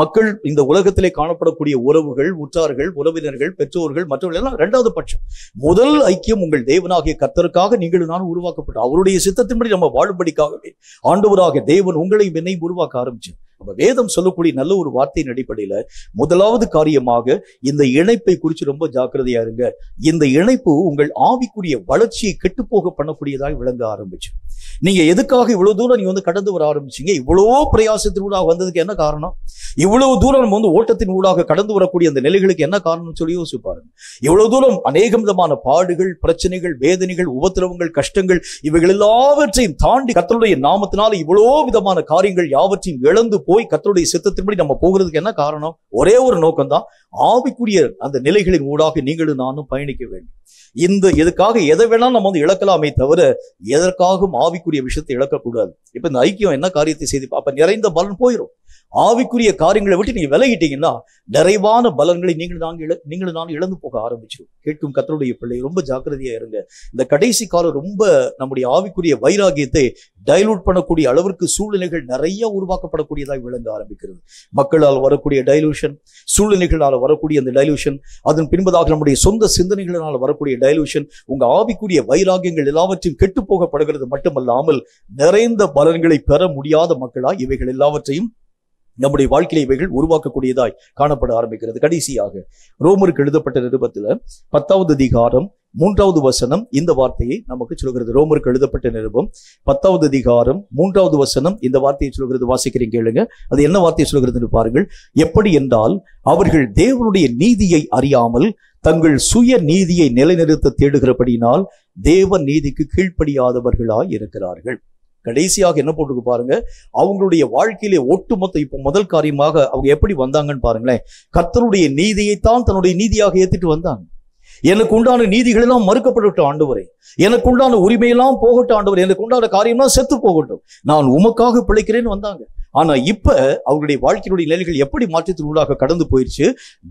மக்கள் இந்த உலகத்திலே காணப்படக்கூடிய உறவுகள், உற்றார்கள், உறவினர்கள், பெற்றோர்கள், மற்றவர்கள் எல்லாம் இரண்டாவது பட்சம். முதல் ஐக்கியம் உங்கள் தேவனாகிய கர்த்தருக்காக நீங்களும் நான் உருவாக்கப்பட்டோம். அவருடைய சித்தத்தின்படி நம்ம வாழும்படிக்காகவே ஆண்டவராக தேவன் உங்களையும் என்னையும் உருவாக்க ஆரம்பிச்சு. நம்ம வேதம் சொல்லக்கூடிய நல்ல ஒரு வார்த்தையின் அடிப்படையில முதலாவது காரியமாக இந்த இணைப்பை குறித்து ரொம்ப ஜாக்கிரதையா இருங்க. இந்த இணைப்பு உங்கள் ஆவிக்குரிய வளர்ச்சியை கெட்டுப்போக பண்ணக்கூடியதாக விளங்க ஆரம்பிச்சு. நீங்க எதுக்காக இவ்வளவு தூரம் நீங்க கடந்து வர ஆரம்பிச்சீங்க? இவ்வளவோ பிரயாசத்தின் ஊடாக வந்ததுக்கு என்ன காரணம்? இவ்வளவு தூரம் நம்ம ஓட்டத்தின் ஊடாக கடந்து வரக்கூடிய அந்த நிலைகளுக்கு என்ன காரணம் சொல்லி யோசிச்சு பாருங்க. இவ்வளவு தூரம் அநேக விதமான பாடுகள், பிரச்சனைகள், வேதனைகள், உபத்திரவங்கள், கஷ்டங்கள், இவைகள் எல்லாவற்றையும் தாண்டி கர்த்தருடைய நாமத்தினால இவ்வளவு விதமான காரியங்கள் யாவற்றையும் இழந்து போய் கர்த்தருடைய சித்தத்தின்படி நம்ம போகிறதுக்கு என்ன காரணம்? ஒரே ஒரு நோக்கம் தான், ஆவிக்குரிய அந்த நிலைகளின் ஊடாக நீங்களும் நானும் பயணிக்க வேண்டும். எதுக்காக எதை வேணாலும் நம்ம இழக்கலாமே தவிர எதற்காகவும் ஆவிக்குரிய விஷயத்தை இழக்கக்கூடாது. இப்ப இந்த ஐக்கியம் என்ன காரியத்தை செய்து அப்ப நிறைந்த பலன் போயிடும். ஆவிக்குரிய காரியங்களை விட்டு நீங்க விலகிட்டீங்கன்னா நிறைவான பலன்களை நீங்களும் நான் இழந்து போக ஆரம்பிச்சிடும். கேட்கும் கர்த்தருடைய பிள்ளை ரொம்ப ஜாக்கிரதையா இருங்க. இந்த கடைசி காலம் ரொம்ப நம்முடைய ஆவிக்குரிய வைராகியத்தை டைலூட் பண்ணக்கூடிய அளவிற்கு சூழ்நிலைகள் நிறைய உருவாக்கப்படக்கூடியதாக விளங்க ஆரம்பிக்கிறது. மக்களால் வரக்கூடிய டைலூஷன், சூழ்நிலைகளால் வரக்கூடிய அந்த டைலூஷன், அதன் பின்பதாக நம்முடைய சொந்த சிந்தனைகளால் வரக்கூடிய டைலூஷன், உங்க ஆவிக்குரிய வைராகியங்கள் எல்லாவற்றையும் கெட்டு போகப்படுகிறது மட்டுமல்லாமல் நிறைந்த பலன்களை பெற முடியாத மக்களாய் இவைகள் எல்லாவற்றையும் நம்முடைய வாழ்க்கையில இவைகள் உருவாக்கக்கூடியதாய் காணப்பட ஆரம்பிக்கிறது. கடைசியாக ரோமருக்கு எழுதப்பட்ட நிருபத்துல 10வது அதிகாரம் 3வது வசனம் இந்த வார்த்தையை நமக்கு சொல்கிறது. ரோமருக்கு எழுதப்பட்ட நிருபம் 10வது அதிகாரம் 3வது வசனம் இந்த வார்த்தையை சொல்கிறது. வாசிக்கிறீங்க கேளுங்க. அது என்ன வார்த்தையை சொல்கிறது பாருங்கள். எப்படி என்றால், அவர்கள் தேவனுடைய நீதியை அறியாமல் தங்கள் சுய நீதியை நிலைநிறுத்த தேடுகிறபடினால் தேவ நீதிக்கு கீழ்ப்படியாதவர்களாய் இருக்கிறார்கள். கடைசியாக என்ன போட்டுக்கு பாருங்க, அவங்களுடைய வாழ்க்கையிலே ஒட்டுமொத்த இப்ப முதல் காரியமாக அவங்க எப்படி வந்தாங்கன்னு பாருங்களேன். கர்த்தருடைய நீதியைத்தான் தன்னுடைய நீதியாக ஏத்திட்டு வந்தாங்க. எனக்கு உண்டான நீதிகள் எல்லாம் மறுக்கப்படட்டும் ஆண்டவரே, எனக்கு உண்டான உரிமையெல்லாம் போகட்டும் ஆண்டவரே, எனக்கு உண்டான காரியம்லாம் செத்து போகட்டும், நான் உமக்காக பிழைக்கிறேன்னு வந்தாங்க. ஆனா இப்ப அவங்களுடைய வாழ்க்கையினுடைய நிலைகள் எப்படி மாற்றத்தின் ஊடாக கடந்து போயிடுச்சு?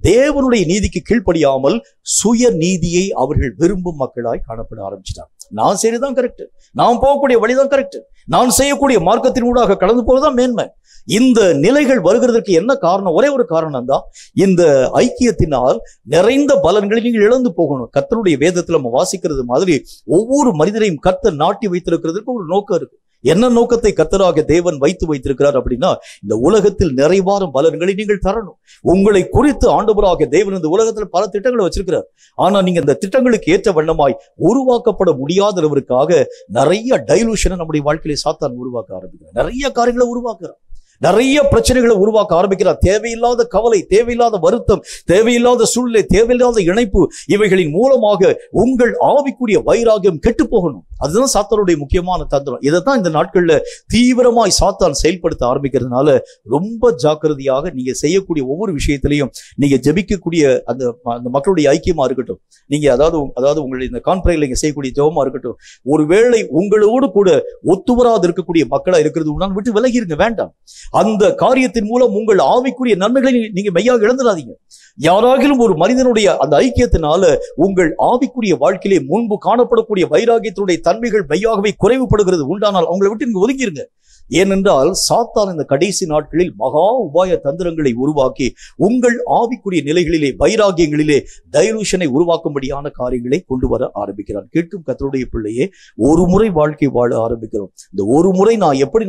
தேவனுடைய நீதிக்கு கீழ்ப்படியாமல் சுய நீதியை அவர்கள் விரும்பும் மக்களாய் காணப்பட ஆரம்பிச்சிட்டாங்க. நான் சரிதான் கரெக்ட், நான் போகக்கூடிய வழிதான் கரெக்ட், நான் செய்யக்கூடிய மார்க்கத்தின் ஊடாக கடந்து போறதுதான் மேன்மை. இந்த நிலைகள் வருகிறதுக்கு என்ன காரணம்? ஒரே ஒரு காரணம் தான், இந்த ஐக்கியத்தினால் நிறைந்த பலன்களை நீங்கள் இழந்து போகணும். கர்த்தருடைய வேதத்துல நம்ம வாசிக்கிறது மாதிரி ஒவ்வொரு மனிதரையும் கர்த்தர் நாட்டி வைத்திருக்கிறதுக்கு ஒரு நோக்கம் இருக்கு. என்ன நோக்கத்தை கர்த்தராக தேவன் வைத்து வைத்திருக்கிறார் அப்படின்னா, இந்த உலகத்தில் நிறைவான பலன்களை நீங்கள் தரணும். உங்களை குறித்து ஆண்டவராக தேவன் இந்த உலகத்தில் பல திட்டங்களை வச்சிருக்கிறார். ஆனா நீங்க இந்த திட்டங்களுக்கு ஏற்ற வண்ணமாய் உருவாக்கப்பட முடியாதவருக்காக நிறைய டைலூஷனை நம்முடைய வாழ்க்கையில சாத்தான் உருவாக்க ஆரம்பிக்கிறார். நிறைய காரியங்களை உருவாக்குறார், நிறைய பிரச்சனைகளை உருவாக்க ஆரம்பிக்கிறார். தேவையில்லாத கவலை, தேவையில்லாத வருத்தம், தேவையில்லாத சூழ்நிலை, தேவையில்லாத இணைப்பு, இவைகளின் மூலமாக உங்கள் ஆவிக்குரிய வைராகியம் கெட்டு போகணும். அதுதான் சாத்தானுடைய முக்கியமான தந்திரம். இதைத்தான் இந்த நாட்கள்ல தீவிரமாய் சாத்தான் செயல்படுத்த ஆரம்பிக்கிறதுனால ரொம்ப ஜாக்கிரதையாக நீங்க செய்யக்கூடிய ஒவ்வொரு விஷயத்திலையும் நீங்க ஜெபிக்கக்கூடிய அந்த மக்களுடைய ஐக்கியமா இருக்கட்டும், நீங்க அதாவது உங்களுடைய இந்த கான்ஃபரன்ஸ்ல நீங்க செய்யக்கூடிய ஜெபமா இருக்கட்டும், ஒருவேளை உங்களோடு கூட ஒத்துவராது இருக்கக்கூடிய மக்களா இருக்கிறது உண்டான விட்டு விலகிருங்க, வேண்டாம். அந்த காரியத்தின் மூலம் உங்கள் ஆவிக்குரிய நன்மைகளை நீங்க மெய்யாக இழந்துடாதீங்க. யாராகிலும் ஒரு மனிதனுடைய அந்த ஐக்கியத்தினால உங்கள் ஆவிக்குரிய வாழ்க்கையிலே முன்பு காணப்படக்கூடிய வைராகியத்தினுடைய தன்மைகள் மெய்யாகவே குறைவுபடுகிறது உண்டானால் அவங்களை விட்டு நீங்க ஒதுங்கிருங்க. ஏனென்றால் சாத்தான் இந்த கடைசி நாட்களில் மகா உபாய தந்திரங்களை உருவாக்கி உங்கள் ஆவிக்குரிய நிலைகளிலே, வைராகியங்களிலே டைலூஷனை உருவாக்கும்படியான காரியங்களை கொண்டு வர ஆரம்பிக்கிறான். கேட்கும் கர்த்தருடைய பிள்ளையே, ஒரு முறை வாழ்க்கை வாழ ஆரம்பிக்கிறோம். இந்த ஒரு முறை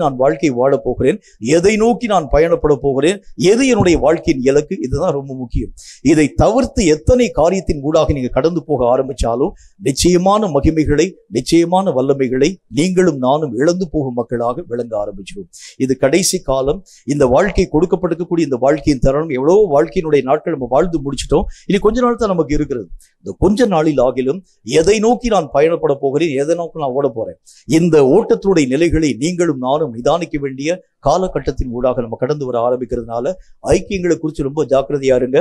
நான் வாழ்க்கை வாழ போகிறேன், எதை நோக்கி நான் பயணப்பட போகிறேன், எது என்னுடைய வாழ்க்கையின் இலக்கு, இதுதான் ரொம்ப முக்கியம். இதை தவிர்த்து எத்தனை காரியத்தின் ஊடாக நீங்க கடந்து போக ஆரம்பிச்சாலும் நிச்சயமான மகிமைகளை, நிச்சயமான வல்லமைகளை நீங்களும் நானும் இழந்து போகும் மக்களாக விளங்க ஆரம்பிச்சிடும். இது கடைசி காலம். இந்த வாழ்க்கை கொடுக்கப்பட்டிருக்கக்கூடிய இந்த வாழ்க்கையின் தருணம், எவ்வளவு வாழ்க்கையினுடைய நாட்கள் நம்ம வாழ்ந்து முடிச்சிட்டோம். இனி கொஞ்ச நாள் தான் நமக்கு இருக்கிறது. இந்த கொஞ்ச நாளில் ஆகிலும் எதை நோக்கி நான் பயணப்பட போகிறேன், எதை நோக்கி நான் ஓட போறேன், இந்த ஓட்டத்தினுடைய நிலைகளை நீங்களும் நானும் நிதானிக்க வேண்டிய காலகட்டத்தின் ஊடாக நம்ம கடந்து வர ஆரம்பிக்கிறதுனால ஐக்கியங்களை குறித்து ரொம்ப ஜாக்கிரதையா இருங்க.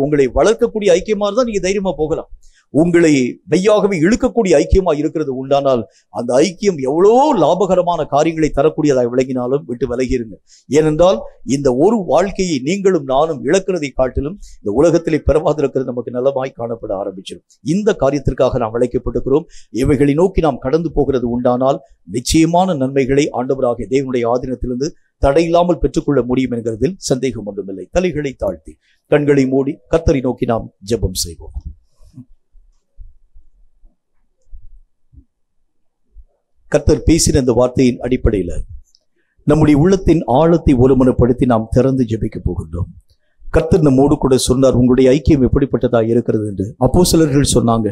உங்களை வளர்க்கக்கூடிய ஐக்கியமா இருந்தா நீங்க தைரியமா போகலாம். உங்களை மெய்யாகவே இழுக்கக்கூடிய ஐக்கியமா இருக்கிறது உண்டானால் அந்த ஐக்கியம் எவ்வளோ லாபகரமான காரியங்களை தரக்கூடியதாய் விளங்கினாலும் விட்டு விலகிருங்க. ஏனென்றால் இந்த ஒரு வாழ்க்கையை நீங்களும் நானும் இழக்கிறதை காட்டிலும் இந்த உலகத்திலே பெறவாதிருக்கிறது நமக்கு நலமாய் காணப்பட ஆரம்பிச்சிடும். இந்த காரியத்திற்காக நாம் அழைக்கப்பட்டிருக்கிறோம். இவைகளை நோக்கி நாம் கடந்து போகிறது உண்டானால் நிச்சயமான நன்மைகளை ஆண்டவராகிய தேவனுடைய ஆதீனத்திலிருந்து தடையில்லாமல் பெற்றுக்கொள்ள முடியும் என்கிறதில் சந்தேகம் ஒன்றுமில்லை. தலைகளை தாழ்த்தி கண்களை மூடி கர்த்தரை நோக்கி நாம் ஜெபம் செய்வோம். கர்த்தர் பேசின இந்த வார்த்தையின் அடிப்படையில் நம்முடைய உள்ளத்தின் ஆழத்தை ஒருமுறைப்படுத்தி நாம் திறந்து ஜெபிக்க போகின்றோம். கர்த்தர் நம்மோடு கூட சொன்னார், உங்களுடைய ஐக்கியம் எப்படிப்பட்டதா இருக்கிறது என்று. அப்போஸ்தலர்கள் சொன்னாங்க,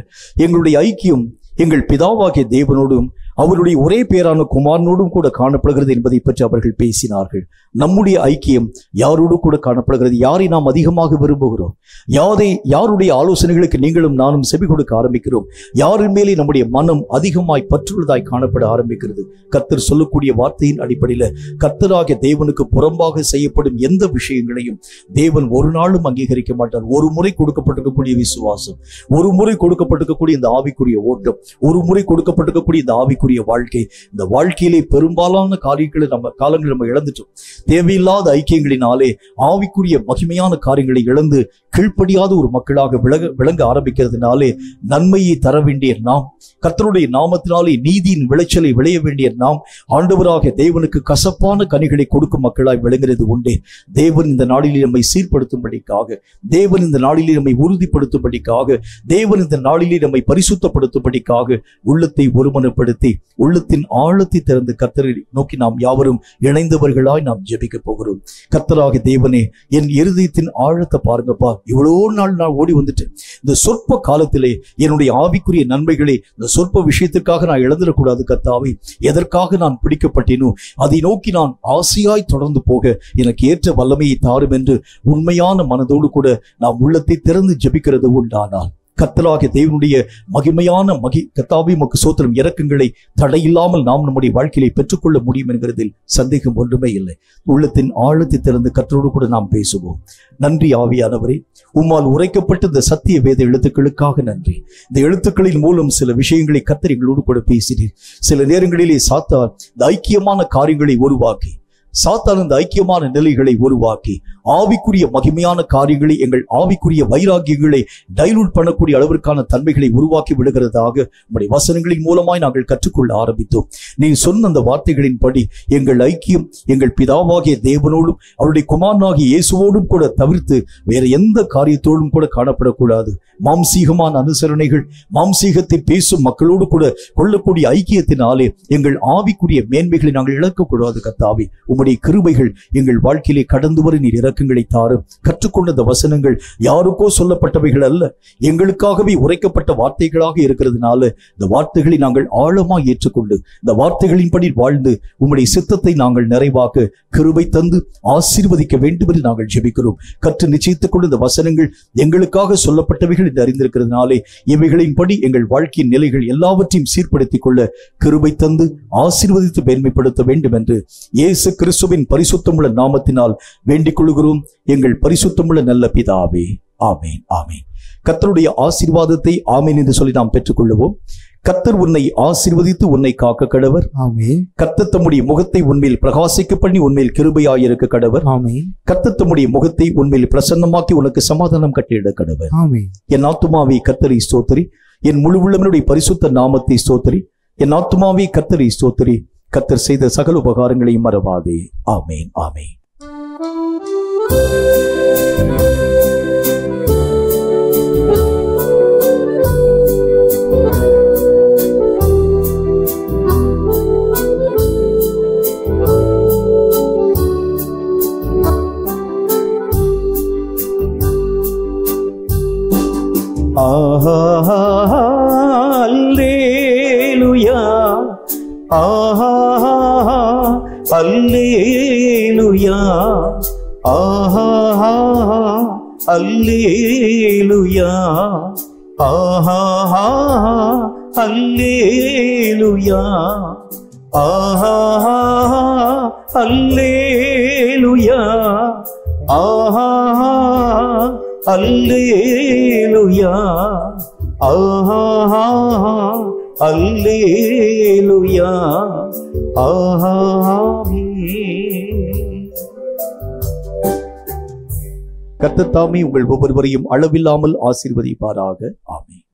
எங்களுடைய ஐக்கியம் எங்கள் பிதாவாகிய தேவனோடும் அவருடைய ஒரே பேரான குமாரனோடும் கூட காணப்படுகிறது என்பதை பற்றி அவர்கள் பேசினார்கள். நம்முடைய ஐக்கியம் யாரோடு கூட காணப்படுகிறது? யாரை நாம் அதிகமாக விரும்புகிறோம்? யாருடைய ஆலோசனைகளுக்கு நீங்களும் நானும் செவி கொடுக்க ஆரம்பிக்கிறோம்? யாரின் மேலே நம்முடைய மனம் அதிகமாய் பற்றுள்ளதாய் காணப்பட ஆரம்பிக்கிறது? கர்த்தர் சொல்லக்கூடிய வார்த்தையின் அடிப்படையில் கர்த்தராகிய தேவனுக்கு புறம்பாக செய்யப்படும் எந்த விஷயங்களையும் தேவன் ஒரு நாளும் அங்கீகரிக்க மாட்டார். ஒரு முறை கொடுக்கப்பட்டிருக்கக்கூடிய விசுவாசம், ஒரு முறை கொடுக்கப்பட்டிருக்கக்கூடிய இந்த ஆவிக்குரிய ஓட்டம், ஒரு முறை கொடுக்கப்பட்டிருக்கக்கூடிய இந்த ஆவிக்குரிய வாழ்க்கை, இந்த வாழ்க்கையிலே பெரும்பாலான காலங்களை நம்ம இழந்துட்டோம். தேவையில்லாத ஐக்கியங்களினாலே ஆவிக்குரிய மகிமையான காரியங்களை இழந்து கீழ்ப்படியாத ஒரு மக்களாக விளங்க ஆரம்பிக்கிறதுனாலே நன்மையை தர வேண்டிய நாம், கர்த்தருடைய நாமத்தினாலே நீதியின் விளைச்சலை விளைய வேண்டிய நாம், ஆண்டவராக தேவனுக்கு கசப்பான கனிகளை கொடுக்கும் மக்களாய் விளங்குகிறது உண்டே. தேவன் இந்த நாளிலே நம்மை சீர்படுத்தும்படிக்காக, தேவன் இந்த நாளிலே நம்மை உறுதிப்படுத்தும்படிக்காக, தேவன் இந்த நாளிலே நம்மை பரிசுத்தப்படுத்தும்படிக்காக உள்ளத்தை ஒருமனப்படுத்தி உள்ளத்தின் ஆழத்தை திறந்து கர்த்தரை நோக்கி நாம் யாவரும் இணைந்தவர்களாய் நாம் ஜெபிக்க போகிறோம். கர்த்தராகிய தேவனே, என் இருதயத்தின் ஆழத்தை பாருங்கப்பா. இவ்வளோ நாள் நான் ஓடி வந்துட்டேன். இந்த சொற்ப காலத்திலே என்னுடைய ஆவிக்குரிய நன்மைகளை இந்த சொற்ப விஷயத்திற்காக நான் இழந்துடக்கூடாது கர்த்தாவே. எதற்காக நான் பிடிக்கப்பட்டேனோ அதை நோக்கி நான் ஆசையாய் தொடர்ந்து போக எனக்கு ஏற்ற வல்லமையை தாரும் என்று உண்மையான மனதோடு கூட நாம் உள்ளத்தை திறந்து ஜெபிக்கிறது உண்டானால் கர்த்தராகிய தேவனுடைய மகிமையான கர்த்தாவே உமக்கு ஸ்தோத்திரம், இரக்கங்களை தடையில்லாமல் நாம் நம்முடைய வாழ்க்கையை பெற்றுக்கொள்ள முடியும் என்கிறதில் சந்தேகம் ஒன்றுமே இல்லை. உள்ளத்தின் ஆழத்தை திறந்து கர்த்தரோடு கூட நாம் பேசுவோம். நன்றி ஆவியானவரே, உம்மால் உரைக்கப்பட்ட இந்த சத்திய வேத எழுத்துக்களுக்காக நன்றி. இந்த எழுத்துக்களின் மூலம் சில விஷயங்களை கர்த்தர் எங்களோடு கூட பேசினீர். சில நேரங்களிலே சாத்தான் இந்த ஐக்கியமான காரியங்களை உருவாக்கி, சாத்தான் இந்த ஐக்கியமான நிலைகளை உருவாக்கி ஆவிக்குரிய மகிமையான காரியங்களை, எங்கள் ஆவிக்குரிய வைராகியங்களை டைலூட் பண்ணக்கூடிய அளவிற்கான தன்மைகளை உருவாக்கி விடுகிறதாக உங்களுடைய வசனங்களின் மூலமாய் நாங்கள் கற்றுக்கொள்ள ஆரம்பித்தோம். நீ சொன்ன அந்த வார்த்தைகளின்படி எங்கள் ஐக்கியம் எங்கள் பிதாவாகிய தேவனோடும் அவருடைய குமாரனாகிய இயேசுவோடும் கூட தவிர்த்து வேற எந்த காரியத்தோடும் கூட காணப்படக்கூடாது. மாம்சீகமான அனுசரணைகள், மாம்சீகத்தை பேசும் மக்களோடு கூட கொள்ளக்கூடிய ஐக்கியத்தினாலே எங்கள் ஆவிக்குரிய மேன்மைகளை நாங்கள் இழக்கக்கூடாது. கர்த்தாவே, உம்முடைய கிருபைகள் எங்கள் வாழ்க்கையிலே கடந்து வர நீர் இரக்கங்களை தாரும். கற்றுக்கொண்ட இந்த வசனங்கள் யாருக்கோ சொல்லப்பட்டவைகள் அல்ல, எங்களுக்காகவே உரைக்கப்பட்ட வார்த்தைகளாக இருக்கிறதுனால இந்த வார்த்தைகளை நாங்கள் ஆழமாக ஏற்றுக்கொண்டு இந்த வார்த்தைகளின்படி வாழ்ந்து உம்முடைய சித்தத்தை நாங்கள் நிறைவாக்க கிருபை தந்து ஆசீர்வதிக்க வேண்டும் என்று நாங்கள் ஜெபிக்கிறோம். கற்று நிச்சயித்துக் கொண்டு இந்த வசனங்கள் எங்களுக்காக சொல்லப்பட்டவைகள் என்று அறிந்திருக்கிறதுனாலே இவைகளின்படி எங்கள் வாழ்க்கையின் நிலைகள் எல்லாவற்றையும் சீர்படுத்திக் கொள்ள கிருபை தந்து ஆசீர்வதித்து மேன்மைப்படுத்த வேண்டும் என்று இயேசு கிறிஸ்துவின் பரிசுத்தமுள்ள நாமத்தினால் வேண்டிக் கொள்கிறோம். எங்கள் பரிசுத்தமுள்ள நல்ல பிதாவே, ஆமேன், ஆமேன். கர்த்தருடைய ஆசீர்வாதத்தை ஆமேன் என்று சொல்லி நாம் பெற்றுக்கொள்வோம். கர்த்தர் உன்னை ஆசீர்வதித்து உன்னை காக்க கடவர். ஆமென். கர்த்தர் தம்முடைய முகத்தை உன்மேல் பிரகாசிக்க பண்ணி உன்மேல் கிருபையாயிருக்க கடவர். ஆமென். கர்த்தர் தம்முடைய முகத்தை உன்மேல் பிரசன்னமாக்கி உனக்கு சமாதானம் கட்டிட கடவர். ஆமென். என் ஆத்துமாவே கர்த்தரை ஸ்தோத்திரி, என் முழு உள்ளவனுடைய பரிசுத்த நாமத்தை ஸ்தோத்திரி. என் ஆத்துமாவே கர்த்தரை ஸ்தோத்திரி, கர்த்தர் செய்த சகல உபகாரங்களையும் மறவாதே. ஆமேன், ஆமேன். அல்லேலூயா, அல்லேலூயா, அல்லேலூயா, அல்லேலூயா, அல்லேலூயா, அல்லேலூயா, ஆஹா அல்லேலூயா ஆமென். கர்த்தர் தாமே உங்கள் ஒவ்வொருவரையும் அளவில்லாமல் ஆசீர்வதிப்பாராக. ஆமென்.